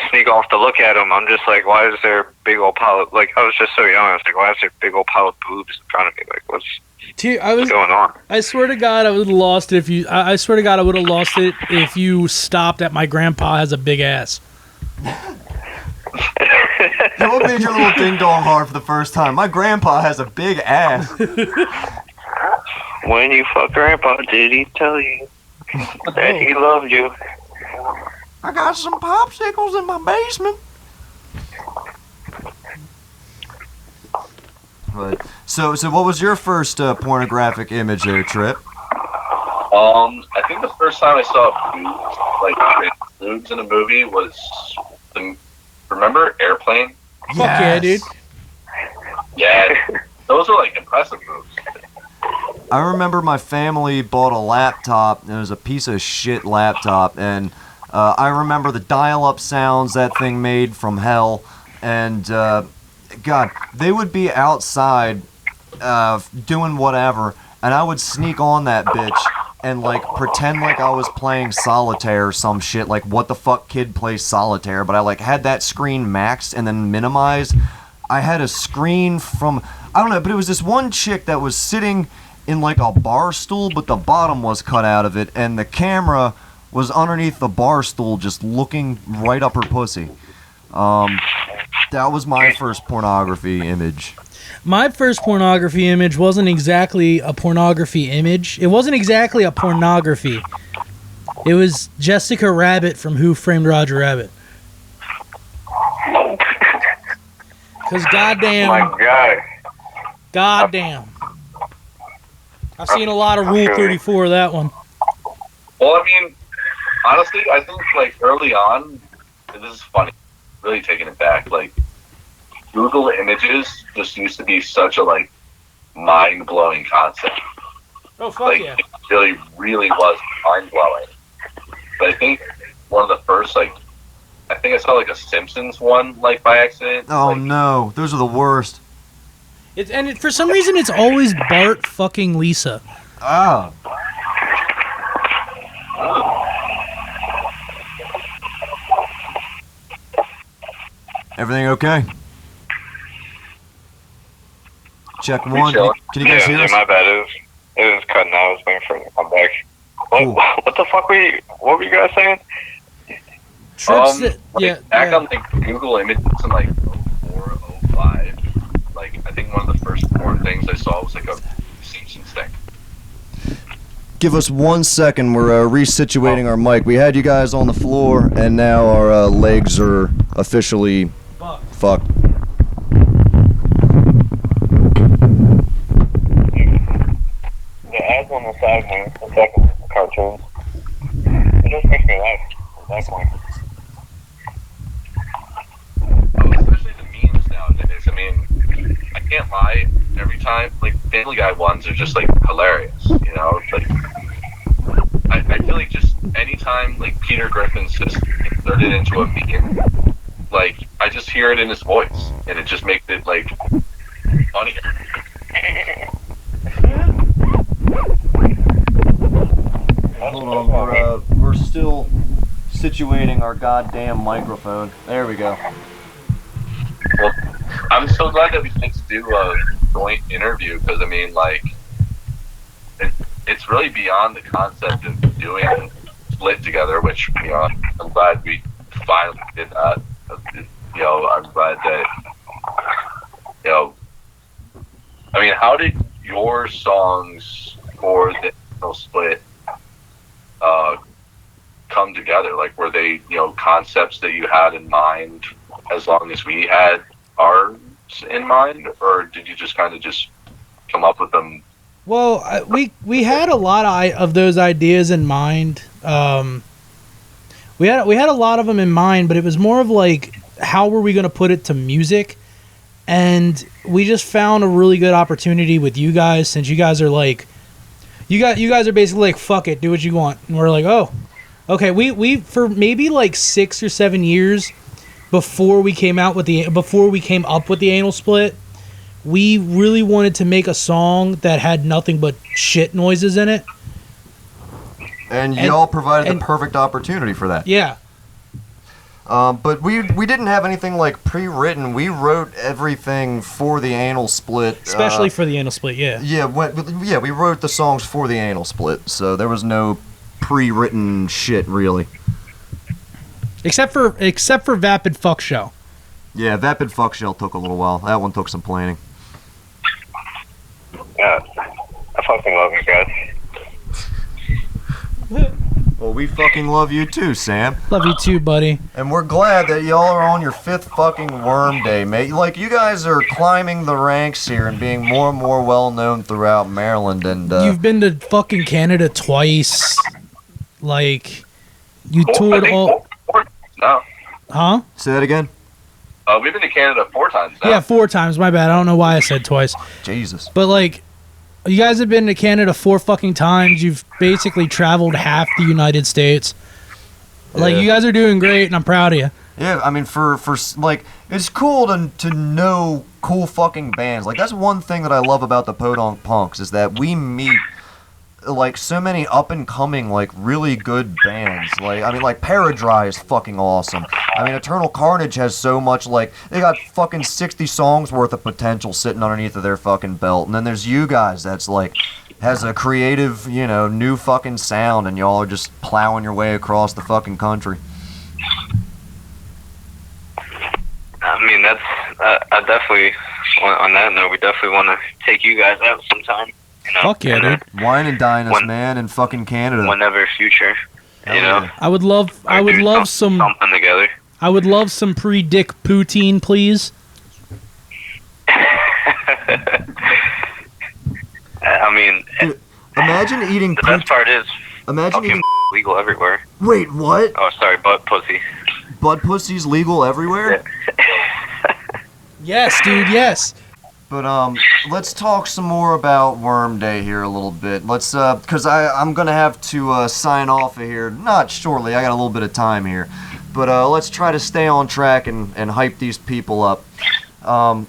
sneak off to look at them. I'm just like, why is there a big old pile of, like, I was just so young. I was like, why is there a big old pile of boobs in front of me? Like, what's going on?
I swear to God, I would have lost it if you. I swear to God, I would have lost it if you stopped at my grandpa has a big ass.
Hey, what made your little ding dong hard for the first time? My grandpa has a big ass.
When you fuck Grandpa, did he tell you that he loved you?
I got some popsicles in my basement. But so what was your first pornographic image there, Trip?
I think the first time I saw boobs, like boobs in a movie was remember Airplane?
Fuck yeah, dude.
Yeah, those were like impressive boobs.
I remember my family bought a laptop. It was a piece of shit laptop, and I remember the dial-up sounds that thing made from hell. And God, they would be outside doing whatever, and I would sneak on that bitch and like pretend like I was playing solitaire or some shit. Like, what the fuck kid plays solitaire? But I like had that screen maxed and then minimized. I had a screen from, I don't know, but it was this one chick that was sitting in like a bar stool, but the bottom was cut out of it, and the camera was underneath the bar stool, just looking right up her pussy. That was my first pornography image.
My first pornography image wasn't exactly a pornography image. It wasn't exactly a pornography. It was Jessica Rabbit from Who Framed Roger Rabbit. Because goddamn.
My God.
Goddamn. I've seen a lot of Rule 34 of that one.
Well, I mean, honestly, I think like early on, this is funny, really taking it back. Like Google Images just used to be such a like mind-blowing concept.
Oh fuck
like,
yeah!
It really, really was mind-blowing. But I think one of the first, like, I think I saw like a Simpsons one, like by accident.
Oh
like,
no, those are the worst.
For some reason, it's always Bart fucking Lisa.
Ah. Everything okay? Check one.
chilling.
Can you guys hear us?
My bad. It was cutting out. I was waiting for it to come back.
Cool.
What the fuck what were you guys saying?
Back on like Google Images in like 04, 05, like I think one of the first porn things I saw was like a Simpsons thing.
Give us 1 second. We're resituating our mic. We had you guys on the floor, and now our legs are officially fucked.
The ads on the side, man. The second cartoons. It just makes me laugh. Exactly.
Oh, especially the memes nowadays. I mean, I can't lie. Every time, like Family Guy ones are just like hilarious. You know, like I feel like just anytime like Peter Griffin's just inserted into a meme, like I just hear it in his voice, and it just makes it like funnier.
Hold on, we're still situating our goddamn microphone. There we go.
Well, I'm so glad that we get to do a joint interview because I mean, like, it's really beyond the concept of doing split together, which you know I'm glad we finally did that. You know, I'm glad that you know. I mean, how did your songs for the split come together? Like, were they, you know, concepts that you had in mind as long as we had ours in mind, or did you just kind of just come up with them?
Well, we had a lot of those ideas in mind. We had a lot of them in mind, but it was more of like, how were we going to put it to music? And we just found a really good opportunity with you guys, since you guys are like, you guys are basically like, fuck it, do what you want. And we're like, oh, okay. We for maybe like 6 or 7 years before we came up with the anal split, we really wanted to make a song that had nothing but shit noises in it.
And y'all provided the perfect opportunity for that.
Yeah.
But we didn't have anything like pre-written. We wrote everything for the anal split.
Especially for the anal split, yeah.
Yeah, we wrote the songs for the anal split, so there was no pre-written shit really.
Except for Vapid Fuck Show.
Yeah, Vapid Fuck Shell took a little while. That one took some planning.
Yeah, I fucking love you guys.
Well, we fucking love you too, Sam.
Love you too, buddy.
And we're glad that y'all are on your 5th fucking Worm Day, mate. Like, you guys are climbing the ranks here and being more and more well-known throughout Maryland, and,
You've been to fucking Canada twice. Like, you toured all...
No.
Huh?
Say that again?
We've been to Canada 4 times now.
Yeah, 4 times. My bad. I don't know why I said twice.
Jesus.
But, like, you guys have been to Canada 4 fucking times. You've basically traveled half the United States. Like,
Yeah.
you guys are doing great, and I'm proud of you.
Yeah, I mean, for like, it's cool to know cool fucking bands. Like, that's one thing that I love about the Podunk Punks, is that we meet, like, so many up-and-coming, like, really good bands. Like, I mean, like, Paradry is fucking awesome. I mean, Eternal Carnage has so much, like, they got fucking 60 songs worth of potential sitting underneath of their fucking belt. And then there's you guys that's, like, has a creative, you know, new fucking sound, and y'all are just plowing your way across the fucking country.
I mean, that's I definitely on that note, we definitely want to take you guys out sometime. You know,
Fuck yeah, dude.
Wine and dine us, man, in fucking Canada.
Whenever future,
Hell
you know.
yeah.
I would love
something together.
I would love some pre-dick poutine, please.
I mean,
Dude, imagine eating
the best part is
Imagine
fucking
eating.
legal everywhere.
Wait, what?
Oh, sorry, butt pussy.
Butt pussy's legal everywhere?
Yes, dude, yes.
But let's talk some more about Worm Day here a little bit. Let's cause I'm gonna have to sign off of here. Not shortly. I got a little bit of time here, but let's try to stay on track and hype these people up. What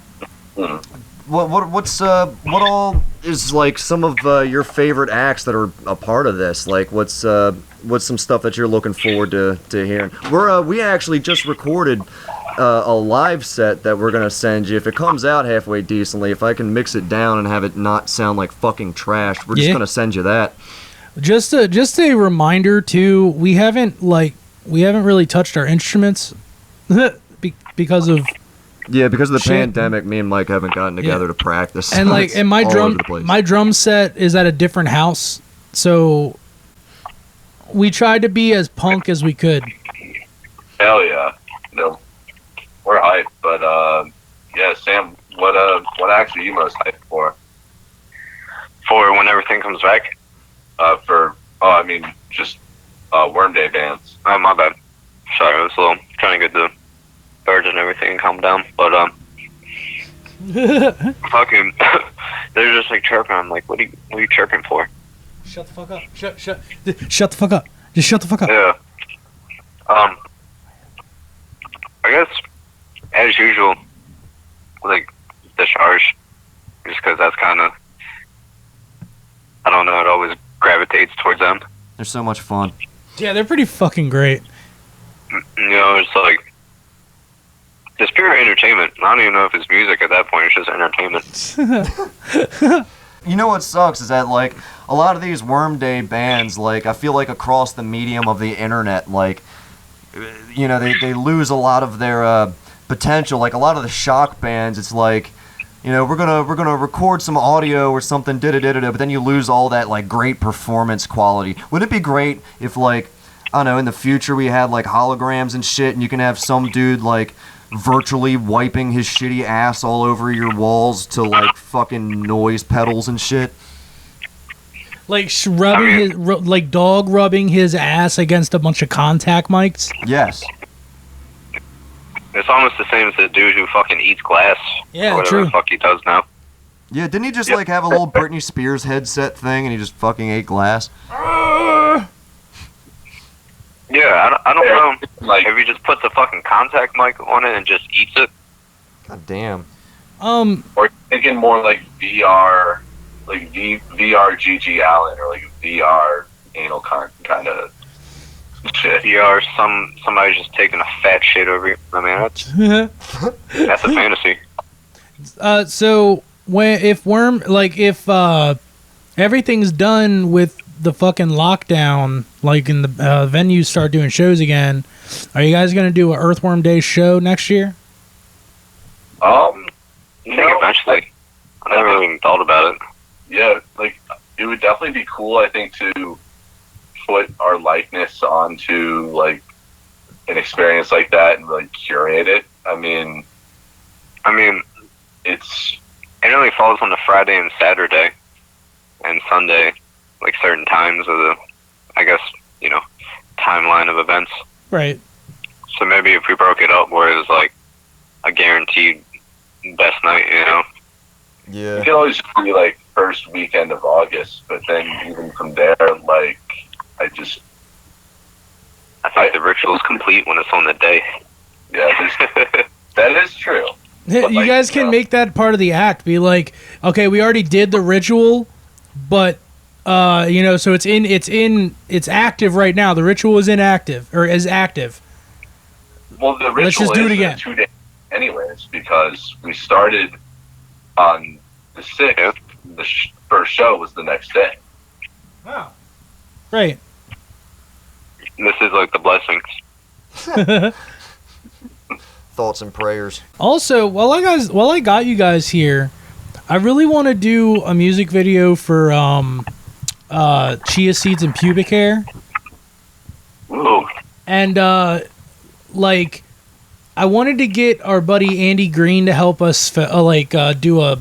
all is like some of your favorite acts that are a part of this? Like what's some stuff that you're looking forward to hearing? We actually just recorded a live set that we're gonna send you. If it comes out halfway decently, if I can mix it down and have it not sound like fucking trash, we're just
Yeah.
gonna send you that.
Just a reminder too. We haven't really touched our instruments because of
Yeah, because of the
Shit.
pandemic, me and Mike haven't gotten together to practice.
and
so
like
it's
and my
all over the place.
drum set is at a different house, so we tried to be as punk as we could.
Hell yeah. No. We're hyped, but yeah, Sam, what acts are you most hyped for?
For when everything comes back.
Just Worm Day bands.
Oh, my bad. Sorry, I was a little trying to get the birds and everything and calm down. But fucking, they're just like chirping. I'm like, what are you chirping for?
Shut the fuck up. Shut the fuck up. Just shut the fuck up.
Yeah. I guess as usual, like the Charge, just because that's kind of, I don't know, it always gravitates towards them.
They're so much fun.
Yeah, they're pretty fucking great.
You know, it's like it's pure entertainment. I don't even know if it's music at that point. It's just entertainment.
You know what sucks is that, like, a lot of these Worm Day bands, like, I feel like across the medium of the internet, like, you know, they lose a lot of their potential. Like, a lot of the shock bands, it's like, you know, we're gonna record some audio or something, but then you lose all that, like, great performance quality. Wouldn't it be great if, like, I don't know, in the future we had, like, holograms and shit, and you can have some dude, like, virtually wiping his shitty ass all over your walls to, like, fucking noise pedals and shit?
Like like dog rubbing his ass against a bunch of contact mics.
Yes.
It's almost the same as the dude who fucking eats glass.
Yeah,
or whatever
true.
the fuck he does now.
Yeah, didn't he just, like, have a little Britney Spears headset thing and he just fucking ate glass?
Yeah, I don't know.
Like,
If he just puts a fucking contact mic on it and just eats it.
God damn.
or thinking more like VR, like VR GG Allen, or like VR anal kind of shit.
VR, somebody just taking a fat shit over you. I mean, that's a fantasy.
So if everything's done with the fucking lockdown, like in the venues start doing shows again, are you guys gonna do an Earthworm Day show next year?
I think eventually. I never really even thought about it.
Yeah, like it would definitely be cool. I think to put our likeness onto like an experience like that and like curate it. I mean,
it only falls on the Friday and Saturday and Sunday, like certain times of the, I guess, timeline of events.
Right.
So maybe if we broke it up where it was like a guaranteed best night,
you
Yeah.
can always be like first weekend of August, but then even from there, like
I think the ritual is complete when it's on the day.
yeah, that is true.
You
like,
guys can make that part of the act. Be like, okay, we already did the ritual, but so it's active right now. The ritual is inactive or is active.
Well, the ritual
Let's just do it
is
again.
2 days anyways, because we started on the 6th. The first show was the next day.
Wow. Right.
This is like the blessings.
Thoughts and prayers.
Also, while I got you guys here, I really want to do a music video for chia seeds and pubic hair.
Ooh.
And like I wanted to get our buddy Andy Green to help us do a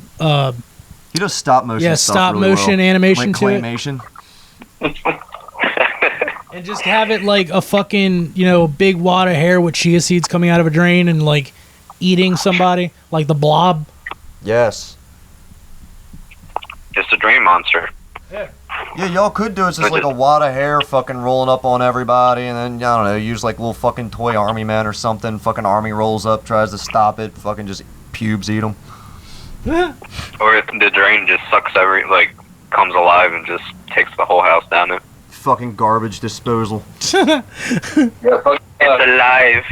He does stop motion stuff
stop
really
motion
well.
animation
like
to it.
claymation.
And just have it like a fucking, big wad of hair with chia seeds coming out of a drain and like eating somebody, like the Blob.
Yes.
Just a dream monster.
Yeah, y'all could do it just like a wad of hair fucking rolling up on everybody, and then, I don't know, use like little fucking toy army men or something. Fucking army rolls up, tries to stop it, fucking just pubes eat them.
Or if the drain just sucks comes alive and just takes the whole house down it.
Fucking garbage disposal.
Yeah, fuck,
It's alive.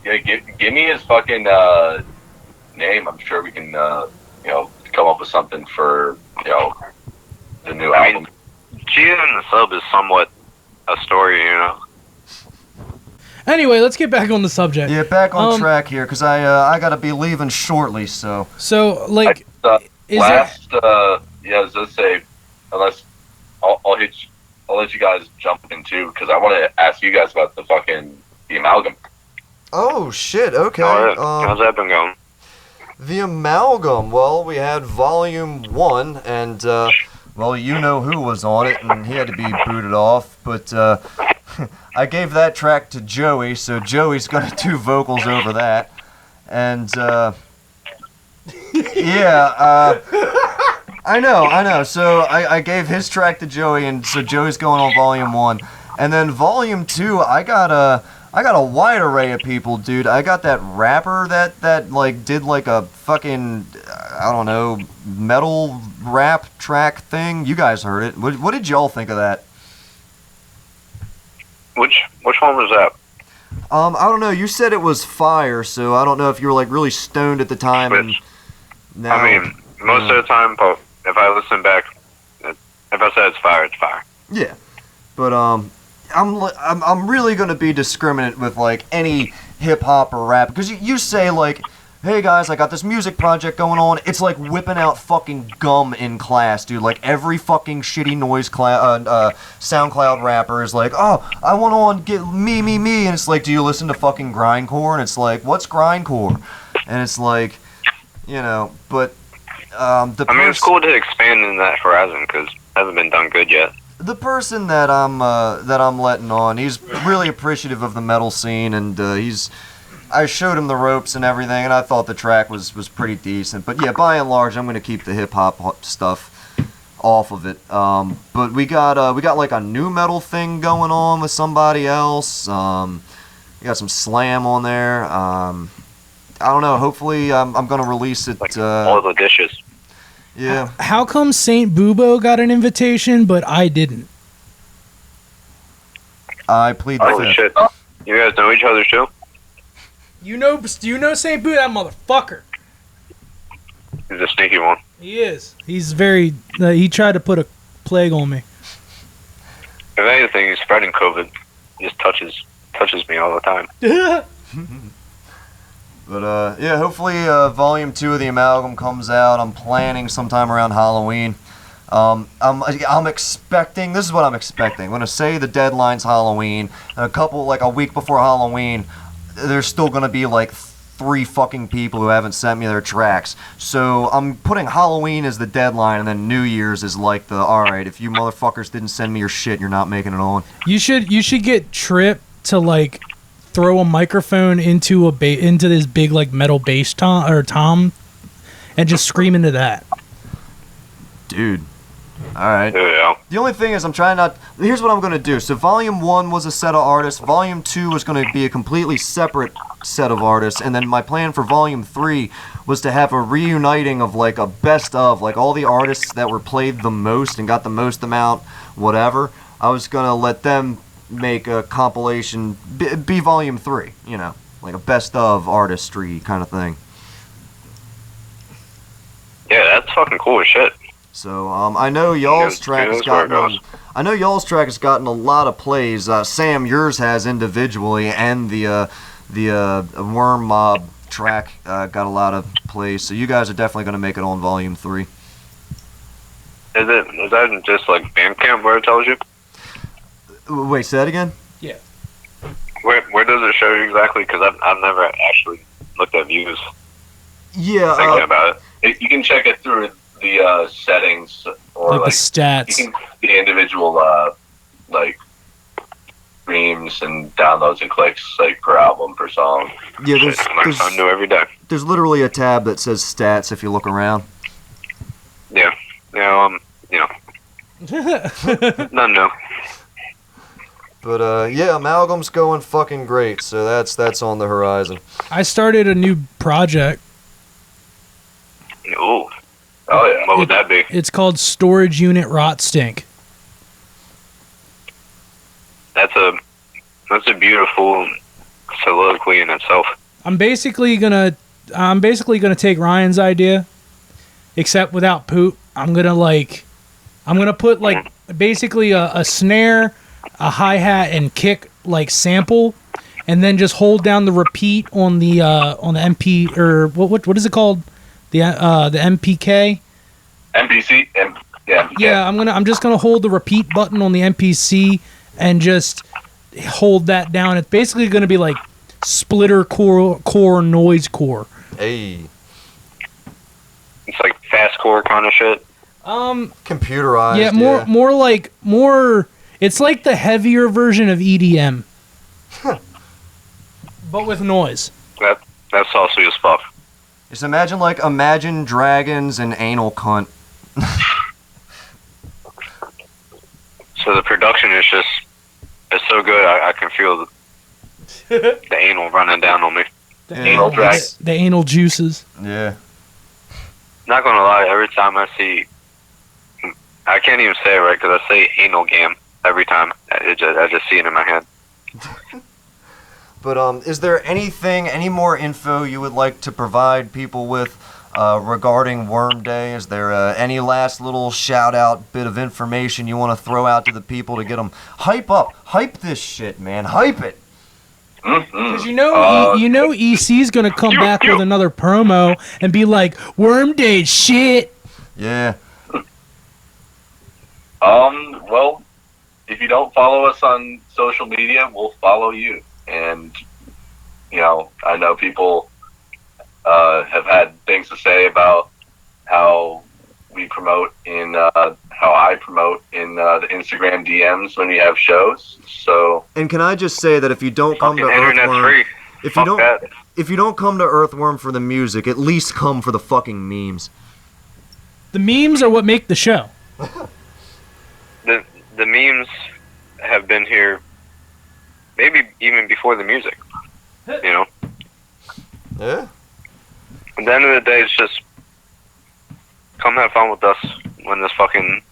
yeah, give me his fucking name. I'm sure we can, come up with something for, the new
I
album.
mean, Chia in the Sub is somewhat a story,
Anyway, let's get back on the subject.
Yeah, back on track here, because I gotta be leaving shortly, so.
So, like, is
Last, as I say, unless I'll let you guys jump in too, because I want to ask you guys about the amalgam.
Oh, shit, okay.
How's that been going?
The amalgam, well, we had volume 1, and, well, you know who was on it, and he had to be booted off, but, I gave that track to Joey, so Joey's gonna do vocals over that, and, yeah, I know, so I gave his track to Joey, and so Joey's going on volume 1, and then volume 2, I got a wide array of people, dude. I got that rapper that like did like a fucking, I don't know, metal rap track thing. You guys heard it. What did y'all think of that?
Which one was that?
I don't know. You said it was fire, so I don't know if you were like really stoned at the time. And now,
I mean, most of the time, but if I listen back, if I say it's fire, it's fire.
Yeah, but I'm really gonna be discriminate with like any hip hop or rap, because you say like, hey guys, I got this music project going on. It's like whipping out fucking gum in class, dude. Like every fucking shitty noise SoundCloud rapper is like, oh, I want to get me, and it's like, do you listen to fucking grindcore? And it's like, what's grindcore? And it's like, but
it's cool to expand in that horizon because it hasn't been done good yet.
The person that I'm letting on, he's really appreciative of the metal scene, and I showed him the ropes and everything, and I thought the track was pretty decent. But yeah, by and large, I'm gonna keep the hip hop stuff off of it. But we got like a new metal thing going on with somebody else. We got some slam on there. I don't know. Hopefully, I'm gonna release it.
Like all the dishes.
Yeah.
How come Saint Bubo got an invitation, but I didn't?
I plead the
Holy
fifth.
shit! You guys know each other too?
Do you know Saint Bubo? That motherfucker.
He's a sneaky one.
He is. He's very. He tried to put a plague on me.
If anything, he's spreading COVID. He just touches me all the time.
But yeah, hopefully Volume 2 of the Amalgam comes out. I'm planning sometime around Halloween. I'm expecting, this is what I'm expecting. I'm going to say the deadline's Halloween. And a week before Halloween, there's still going to be like 3 fucking people who haven't sent me their tracks. So I'm putting Halloween as the deadline, and then New Year's is like alright, if you motherfuckers didn't send me your shit, you're not making it on.
You should get Trip to like throw a microphone into this big like metal bass tom, and just scream into that.
Dude. Alright.
Yeah.
The only thing is here's what I'm going to do. So Volume 1 was a set of artists. Volume 2 was going to be a completely separate set of artists. And then my plan for Volume 3 was to have a reuniting of like a best of, like all the artists that were played the most and got the most amount, whatever. I was going to let them make a compilation, be Volume 3, you know, like a best of artistry kind of thing.
Yeah, that's fucking cool as shit.
So I know y'all's track has gotten a lot of plays. Sam, yours has individually, and the Worm Mob track got a lot of plays. So you guys are definitely going to make it on Volume 3.
Is that just like Bandcamp where it tells you?
Wait, say that again?
Yeah.
Where does it show you exactly? Because I've never actually looked at views.
Yeah.
Thinking about it.
You can check it through the settings or
Like the stats.
You can see the individual like streams and downloads and clicks like per album, per song.
Yeah,
Learn something new every day.
there's literally a tab that says stats if you look around.
Yeah. You know. None new.
But yeah, Amalgam's going fucking great. So that's on the horizon.
I started a new project.
Ooh.
Oh yeah.
What would that be?
It's called Storage Unit Rot Stink.
That's a beautiful soliloquy in itself.
I'm basically gonna take Ryan's idea, except without poop. I'm gonna put like basically a snare, a hi-hat, and kick like sample, and then just hold down the repeat on the MP, or what is it called? The MPK.
MPC. Yeah.
Yeah, I'm just gonna hold the repeat button on the MPC and just hold that down. It's basically gonna be like splitter core noise core.
Hey.
It's like fastcore kind of shit.
Computerized.
Yeah, more. It's like the heavier version of EDM, but with noise.
That's saucy as fuck.
Just imagine dragons and anal cunt.
So the production is so good. I can feel the anal running down on me.
Anal drag.
The anal juices.
Yeah.
Not gonna lie, every time I see, I can't even say it right because I say anal gam every time. I just see it in my head.
But is there any more info you would like to provide people with regarding Worm Day? Is there any last little shout-out bit of information you want to throw out to the people to get them hype this shit, man, hype it?
Because you know EC's gonna come back with another promo and be like, Worm Day shit.
Yeah.
Well, if you don't follow us on social media, we'll follow you. And, you know, I know people have had things to say about how we promote how I promote in the Instagram DMs when we have shows. So.
And can I just say that if you don't come to
Internet's
Earthworm,
free.
if you don't come to Earthworm for the music, at least come for the fucking memes.
The memes are what make the show.
The memes have been here maybe even before the music, you know?
Yeah.
At the end of the day, it's just come have fun with us when this fucking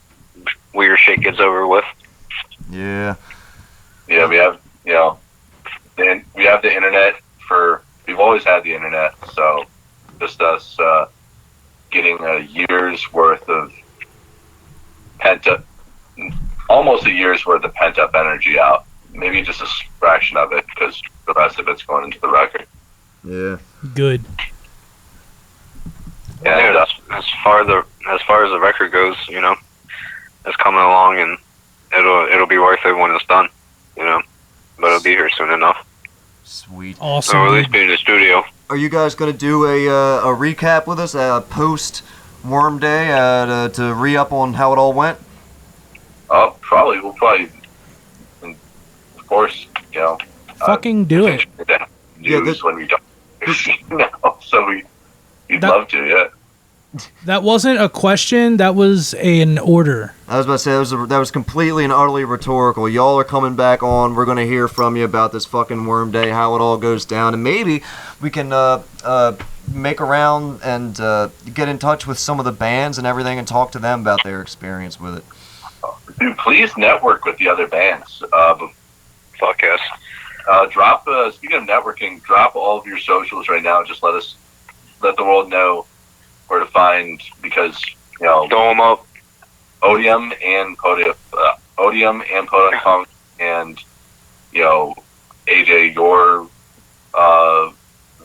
weird shit gets over with.
Yeah.
Yeah, we have, you know, we have the internet we've always had the internet, so just us getting a year's worth of almost a year's worth of pent-up energy out. Maybe just a fraction of it, because the rest of it's going into the record.
Yeah.
Good.
Yeah,
Well,
as far as the record goes, you know, it's coming along, and it'll be worth it when it's done, you know. But it'll be here soon enough.
Sweet.
Awesome.
Or at
Dude.
least be in the studio.
Are you guys gonna do a recap with us post Worm Day to re-up on how it all went?
probably we'll probably, of course, you know.
Fucking do it.
Yeah,
News when we don't. So we'd love to, yeah.
That wasn't a question. That was an order.
I was about to say that was completely and utterly rhetorical. Y'all are coming back on. We're gonna hear from you about this fucking Worm Day, how it all goes down, and maybe we can make around and get in touch with some of the bands and everything and talk to them about their experience with it.
Dude, please network with the other bands.
Fuck yes.
Drop. Speaking of networking, drop all of your socials right now. Just let the world know where to find, because you know,
Throw them up.
Odium and Podunk Punk, and you know, AJ, your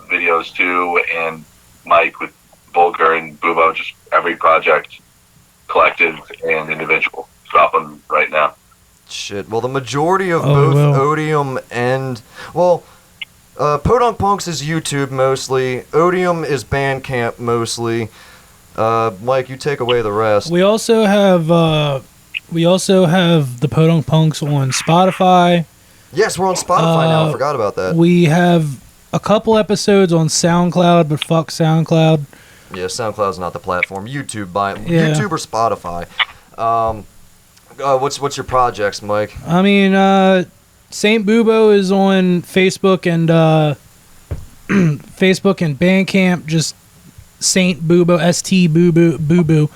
videos too, and Mike with Vulgar and Bubo, just every project, collective and individual. Drop them right now.
Shit. Well, the majority of
Oh,
both
well.
Odium and Podunk Punks is YouTube mostly. Odium is Bandcamp mostly. Mike, you take away the rest.
We also have the Podunk Punks on Spotify.
Yes, we're on Spotify now. I
Uh,
forgot about that.
We have a couple episodes on SoundCloud, but fuck SoundCloud.
Yeah, SoundCloud's not the platform. YouTube
Yeah.
YouTube or Spotify. What's your projects, Mike?
I mean, Saint Bubo is on Facebook and Facebook and Bandcamp. Just Saint Bubo, ST Bubo,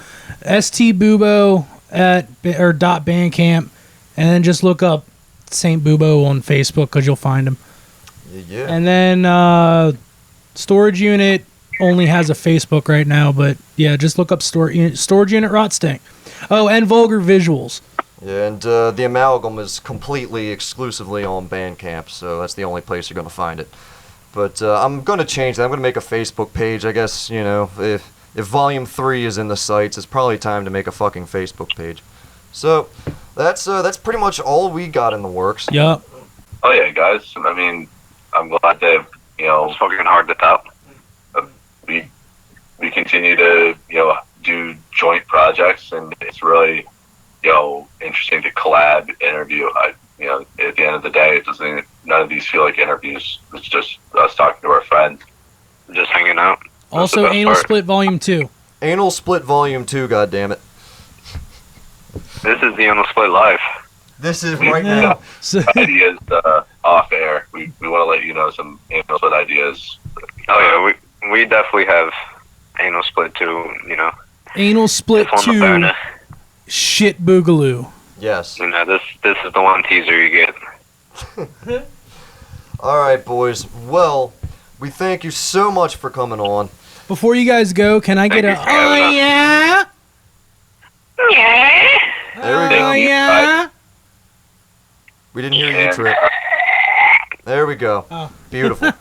ST Bubo or .bandcamp, and then just look up Saint Bubo on Facebook because you'll find him.
Yeah.
And then Storage Unit only has a Facebook right now, but yeah, just look up Storage Unit Rotstink. Oh, and Vulgar Visuals.
Yeah, and the Amalgam is completely exclusively on Bandcamp, so that's the only place you're going to find it. But I'm going to change that. I'm going to make a Facebook page. I guess, you know, if Volume 3 is in the sites, it's probably time to make a fucking Facebook page. So that's pretty much all we got in the works.
Yup.
Oh yeah, guys. I mean, I'm glad that
It's fucking hard to top.
we continue to do joint projects, and it's really interesting to collab, interview. At the end of the day, none of these feel like interviews. It's just us talking to our friends,
Just hanging out. That's the
Also,
best
Anal
part.
Split Volume 2.
Anal Split Volume 2, goddammit.
This is the Anal Split Live.
This is right now.
So,
ideas off air. We want to let you know some anal split ideas.
Oh yeah, we definitely have Anal Split too. You know,
Anal Split
it's on the
2,
burner.
Shit Boogaloo.
Yes.
You know, this is the one teaser you get.
All right, boys. Well, we thank you so much for coming on.
Before you guys go, can I get
Thank
a
you for having
oh
us.
yeah?
Yeah.
There we
Oh
go.
yeah?
We didn't hear you,
And,
Trip. There we go.
Oh.
Beautiful.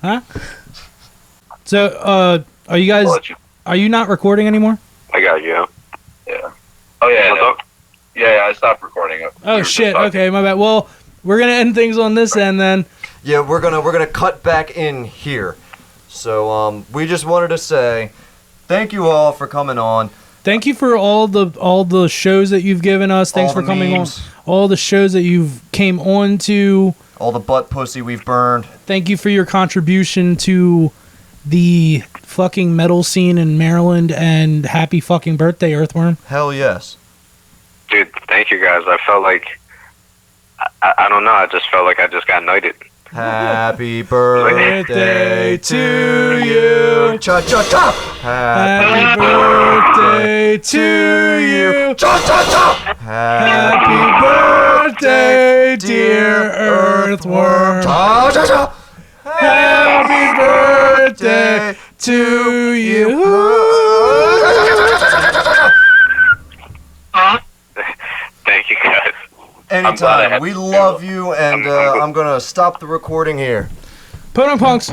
So, are you guys?
I'll let you.
Are you not recording anymore?
I got you.
Yeah. Oh yeah.
What's
no.
up?
Yeah. I stopped recording it. We
Oh
were just
shit.
talking.
Okay, my bad. Well, we're gonna end things on this end then.
Yeah, we're gonna cut back in here. So we just wanted to say thank you all for coming on.
Thank you for all the shows that you've given us. Thanks
All
for
the
coming
memes.
on. All the shows that you've came on to.
All the butt pussy we've burned.
Thank you for your contribution to the fucking metal scene in Maryland, and happy fucking birthday, Earthworm.
Hell yes.
Dude, thank you guys. I felt like I don't know. I just felt like I just got knighted.
Happy birthday to you. Cha cha cha.
Happy birthday to you.
Cha cha cha.
Happy birthday, dear Earthworm.
Cha cha cha.
Happy birthday to you.
Thank you guys.
glad I
Anytime.
had
We
to
love
do
you, and
I'm good.
I'm gonna stop the recording here.
Podunk Punks.